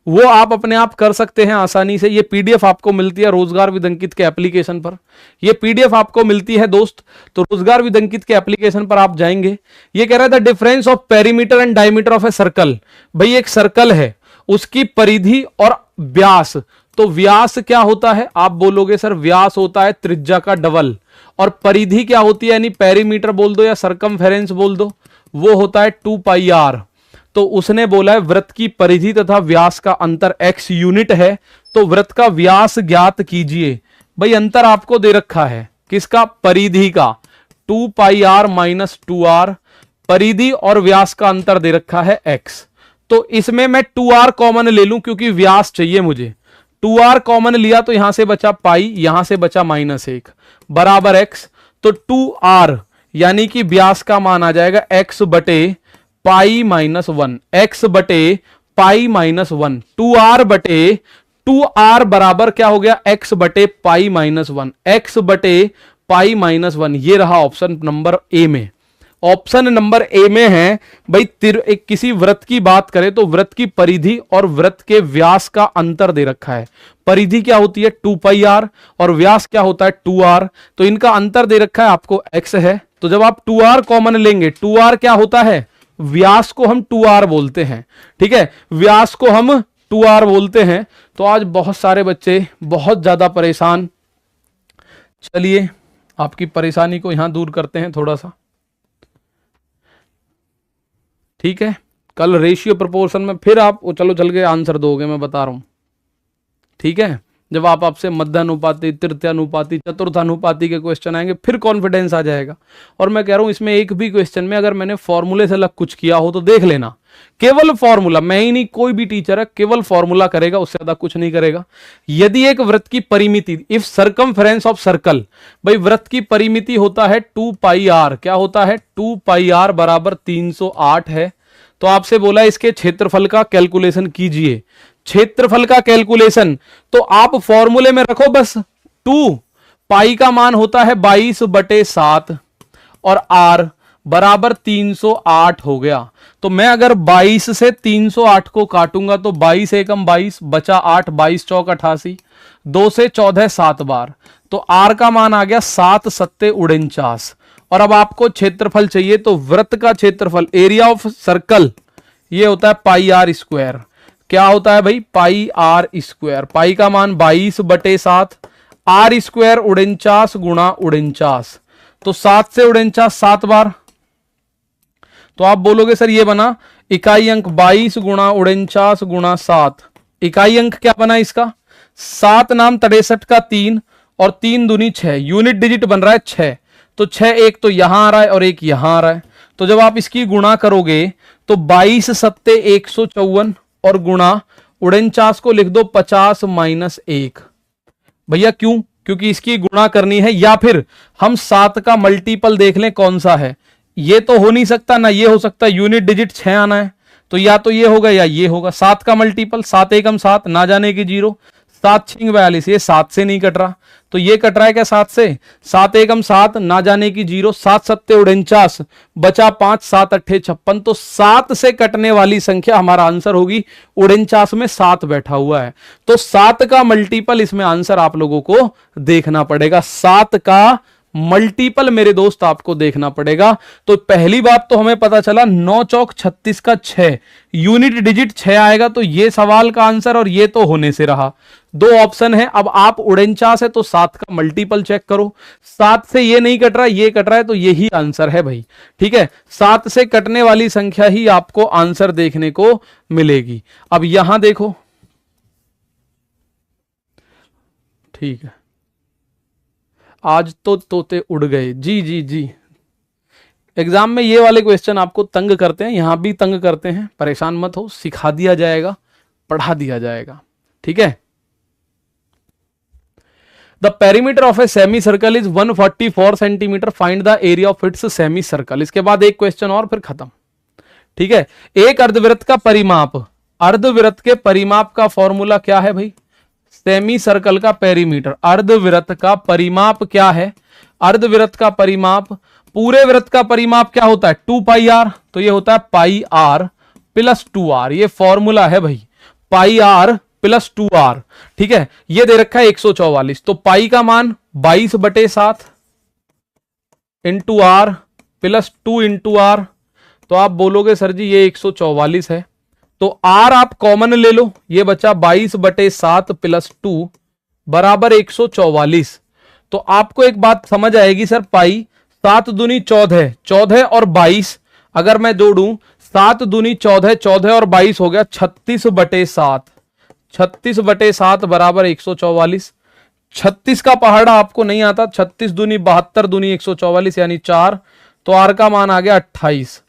वो आप अपने आप कर सकते हैं आसानी से। ये पीडीएफ आपको मिलती है रोजगार विद अंकित के एप्लीकेशन पर। ये पीडीएफ आपको मिलती है दोस्त, तो रोजगार विद अंकित के एप्लीकेशन पर आप जाएंगे। ये कह रहा था difference of perimeter and diameter of a circle. भाई एक सर्कल है, उसकी परिधि और व्यास। तो व्यास क्या होता है? आप बोलोगे सर व्यास होता है त्रिज्या का डबल, और परिधि क्या होती है, यानी पेरीमीटर बोल दो या सरकमफेरेंस बोल दो, वो होता है 2 पाई आर। तो उसने बोला है वृत्त की परिधि तथा व्यास का अंतर x यूनिट है, तो वृत्त का व्यास ज्ञात कीजिए। भाई अंतर आपको दे रखा है, किसका? परिधि का, 2 पाई आर माइनस 2r। परिधि और व्यास का अंतर दे रखा है x। तो इसमें मैं 2r कॉमन ले लूं क्योंकि व्यास चाहिए मुझे। 2r कॉमन लिया तो यहां से बचा पाई, यहां से बचा -1 बराबर x। तो 2r यानी कि व्यास का मान आ जाएगा x बटे पाई -1, x बटे पाई -1। 2r बटे 2r बराबर क्या हो गया? x बटे पाई -1, x बटे पाई -1। ये रहा ऑप्शन नंबर ए में। ऑप्शन नंबर ए में है भाई एक किसी वृत्त की बात करें तो वृत्त की परिधि और वृत्त के व्यास का अंतर दे रखा है। परिधि क्या होती है? 2 पाई आर, और व्यास क्या होता है? 2r। तो इनका अंतर दे रखा है आपको x है। तो जब आप 2r कॉमन लेंगे, 2r क्या होता है? व्यास को हम 2r बोलते हैं, ठीक है, व्यास को हम 2r बोलते हैं। तो आज बहुत सारे बच्चे बहुत ज्यादा परेशान। चलिए आपकी परेशानी को यहां दूर करते हैं थोड़ा सा, ठीक है। कल रेशियो प्रोपोर्शन में फिर आप चलो चल के आंसर दोगे, मैं बता रहा हूं, ठीक है। जब आपसे मध्यानुपाती, तृतीयानुपाती, चतुर्थानुपाती के क्वेश्चन आएंगे फिर कॉन्फिडेंस आ जाएगा। और मैं कह रहा हूं इसमें एक भी क्वेश्चन में अगर मैंने फॉर्मूले से अलग कुछ किया हो तो देख लेना, केवल फॉर्मूला, मैं ही नहीं कोई भी टीचर है, केवल फॉर्मूला करेगा, उससे ज्यादा कुछ नहीं करेगा। यदि एक वृत्त की परिमिति, इफ सरकमफेरेंस ऑफ सर्कल, भाई वृत्त की परिमिति होता है 2 पाई आर, क्या होता है? 2 पाई आर बराबर 308 है। तो आपसे बोला इसके क्षेत्रफल का कैलकुलेशन कीजिए। क्षेत्रफल का कैलकुलेशन तो आप फॉर्मूले में रखो बस 2 पाई का मान होता है 22/7 और r बराबर 308 हो गया। तो मैं अगर 22 से 308 को काटूंगा तो 22 एकम 22 बचा 8, 22 चौक 88, 2 से 14 7 बार, तो r का मान आ गया 7 सत्ते 49। और अब आपको क्षेत्रफल चाहिए, तो वृत्त का क्षेत्रफल, एरिया ऑफ सर्कल, ये होता है पाई आर स्क्वायर। क्या होता है भाई? पाई आर स्क्वायर। पाई का मान 22/7, आर स्क्वायर 49 गुणा 49, तो 7 से 49 7 बार। तो आप बोलोगे सर ये बना इकाई अंक 22 गुणा 49 गुणा 7। इकाई अंक क्या बना इसका? 7 नाम 63 का 3 और 3 दूनी 6, यूनिट डिजिट बन रहा है 6। तो 6 एक तो यहां आ रहा है और एक यहां आ रहा है। तो जब आप इसकी गुणा करोगे तो 22 सत्ते 154 और गुणा 49 को लिख दो 50 - 1। भैया क्यों? क्योंकि इसकी गुणा करनी है, या फिर हम 7 का मल्टीपल देख लें कौन सा है। ये तो हो नहीं सकता ना, ये हो सकता है, यूनिट डिजिट 6 आना है, तो या तो ये होगा या ये होगा। 7 का मल्टीपल, 7 एकम 7, ना जाने की 0, 7 6 42, ये 7 से नहीं कट रहा, तो ये कट रहा है क्या 7 से? 7 एकम 7, ना जाने की 0, 7 सत्ते 49, बचा 5, 7 अट्ठे 56। तो 7 से कटने वाली संख्या हमारा आंसर होगी। 49 में 7 बैठा हुआ है, तो 7 का मल्टीपल इसमें आंसर आप लोगों को देखना पड़ेगा। 7 का मल्टीपल मेरे दोस्त आपको देखना पड़ेगा। तो पहली बात तो हमें पता चला 9 चौक 36 का 6, यूनिट डिजिट 6 आएगा, तो ये सवाल का आंसर, और ये तो होने से रहा। 2 ऑप्शन है। अब आप 49 है तो 7 का मल्टीपल चेक करो, 7 से ये नहीं कट रहा, ये कट रहा है, तो यही आंसर है भाई, ठीक है। 7 से कटने वाली संख्या ही आपको आंसर देखने को मिलेगी। अब यहां देखो, ठीक है, आज तो तोते उड़ गए, जी जी जी। एग्जाम में ये वाले क्वेश्चन आपको तंग करते हैं, यहां भी तंग करते हैं, परेशान मत हो, सिखा दिया जाएगा, पढ़ा दिया जाएगा, ठीक है। The perimeter of a semi circle is 144 centimetre, find the area of its semi circle. इसके बाद एक क्वेश्चन और फिर खत्म, ठीक है। एक अर्धवृत्त का परिमाप, अर्धवृत्त के परिमाप का फॉर्मूला क्या है भाई? सेमी सर्कल का पेरीमीटर। अर्धवृत्त का परिमाप क्या है? अर्धवृत्त का परिमाप, पूरे वृत्त का परिमाप क्या होता है? 2 पाई आर, तो ये होता है पाई आर प्लस 2r, ये फॉर्मूला है भाई, पाई आर प्लस 2r, ठीक है। ये दे रखा है 144, तो पाई का मान 22/7 into r plus 2 into r, तो आप बोलोगे सर जी ये 144 है, तो आर आप कॉमन ले लो, ये बचा 22/7 प्लस 2 बराबर 144। तो आपको एक बात समझ आएगी सर, पाई 7 दूनी 14, 14 और 22 अगर मैं जोड़ूं, 7 दूनी 14, 14 और 22 हो गया 36/7, 36/7 बराबर 144। 36 का पहाड़ा आपको नहीं आता, 36 दूनी 72 दूनी 144 यानी 4, तो आर का मान आ गया 28।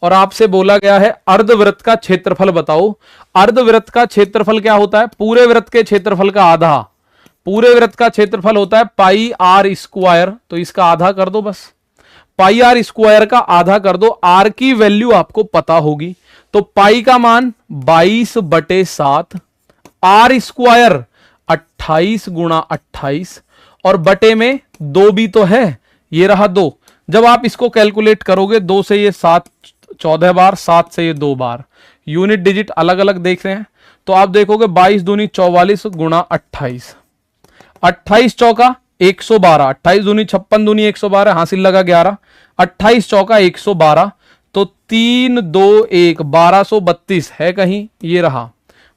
और आपसे बोला गया है अर्धवृत्त का क्षेत्रफल बताओ। अर्धवृत्त का क्षेत्रफल क्या होता है? पूरे वृत्त के क्षेत्रफल का आधा, पूरे वृत्त का क्षेत्रफल होता है पाई आर स्क्वायर, तो इसका आधा कर दो बस, पाई आर स्क्वायर का आधा कर दो। आर की वैल्यू आपको पता होगी, तो पाई का मान 22/7, आर स्क्वायर 28 गुणा 28, और बटे में 2 भी तो है, ये रहा 2। जब आप इसको कैलकुलेट करोगे, 2 से ये 7 14 बार, 7 से ये 2 बार, यूनिट डिजिट अलग अलग देख रहे हैं, तो आप देखोगे 22 दूनी 44 गुणा 28, 28 चौका 112, 28 दूनी 56 दूनी 112, हासिल लगा 11, 28 चौका 112, तो 3 2 1 1232 है कहीं, ये रहा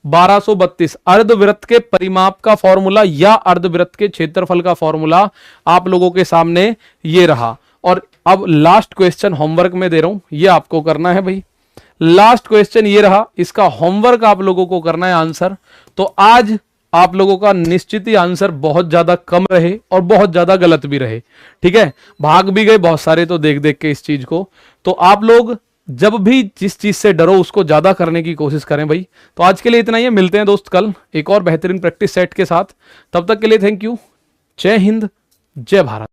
1232। अर्धवृत्त के परिमाप का फॉर्मूला या अर्धवृत्त के क्षेत्रफल का फॉर्मूला आप लोगों के सामने ये रहा। और अब लास्ट क्वेश्चन होमवर्क में दे रहा हूं, ये आपको करना है भाई, लास्ट क्वेश्चन ये रहा, इसका होमवर्क आप लोगों को करना है आंसर। तो आज आप लोगों का निश्चित ही आंसर बहुत ज्यादा कम रहे और बहुत ज्यादा गलत भी रहे, ठीक है। भाग भी गए बहुत सारे तो देख देख के इस चीज को। तो आप लोग जब भी जिस चीज से डरो उसको ज्यादा करने की कोशिश करें भाई। तो आज के लिए इतना ही है, मिलते हैं दोस्त कल एक और बेहतरीन प्रैक्टिस सेट के साथ। तब तक के लिए थैंक यू, जय हिंद, जय भारत।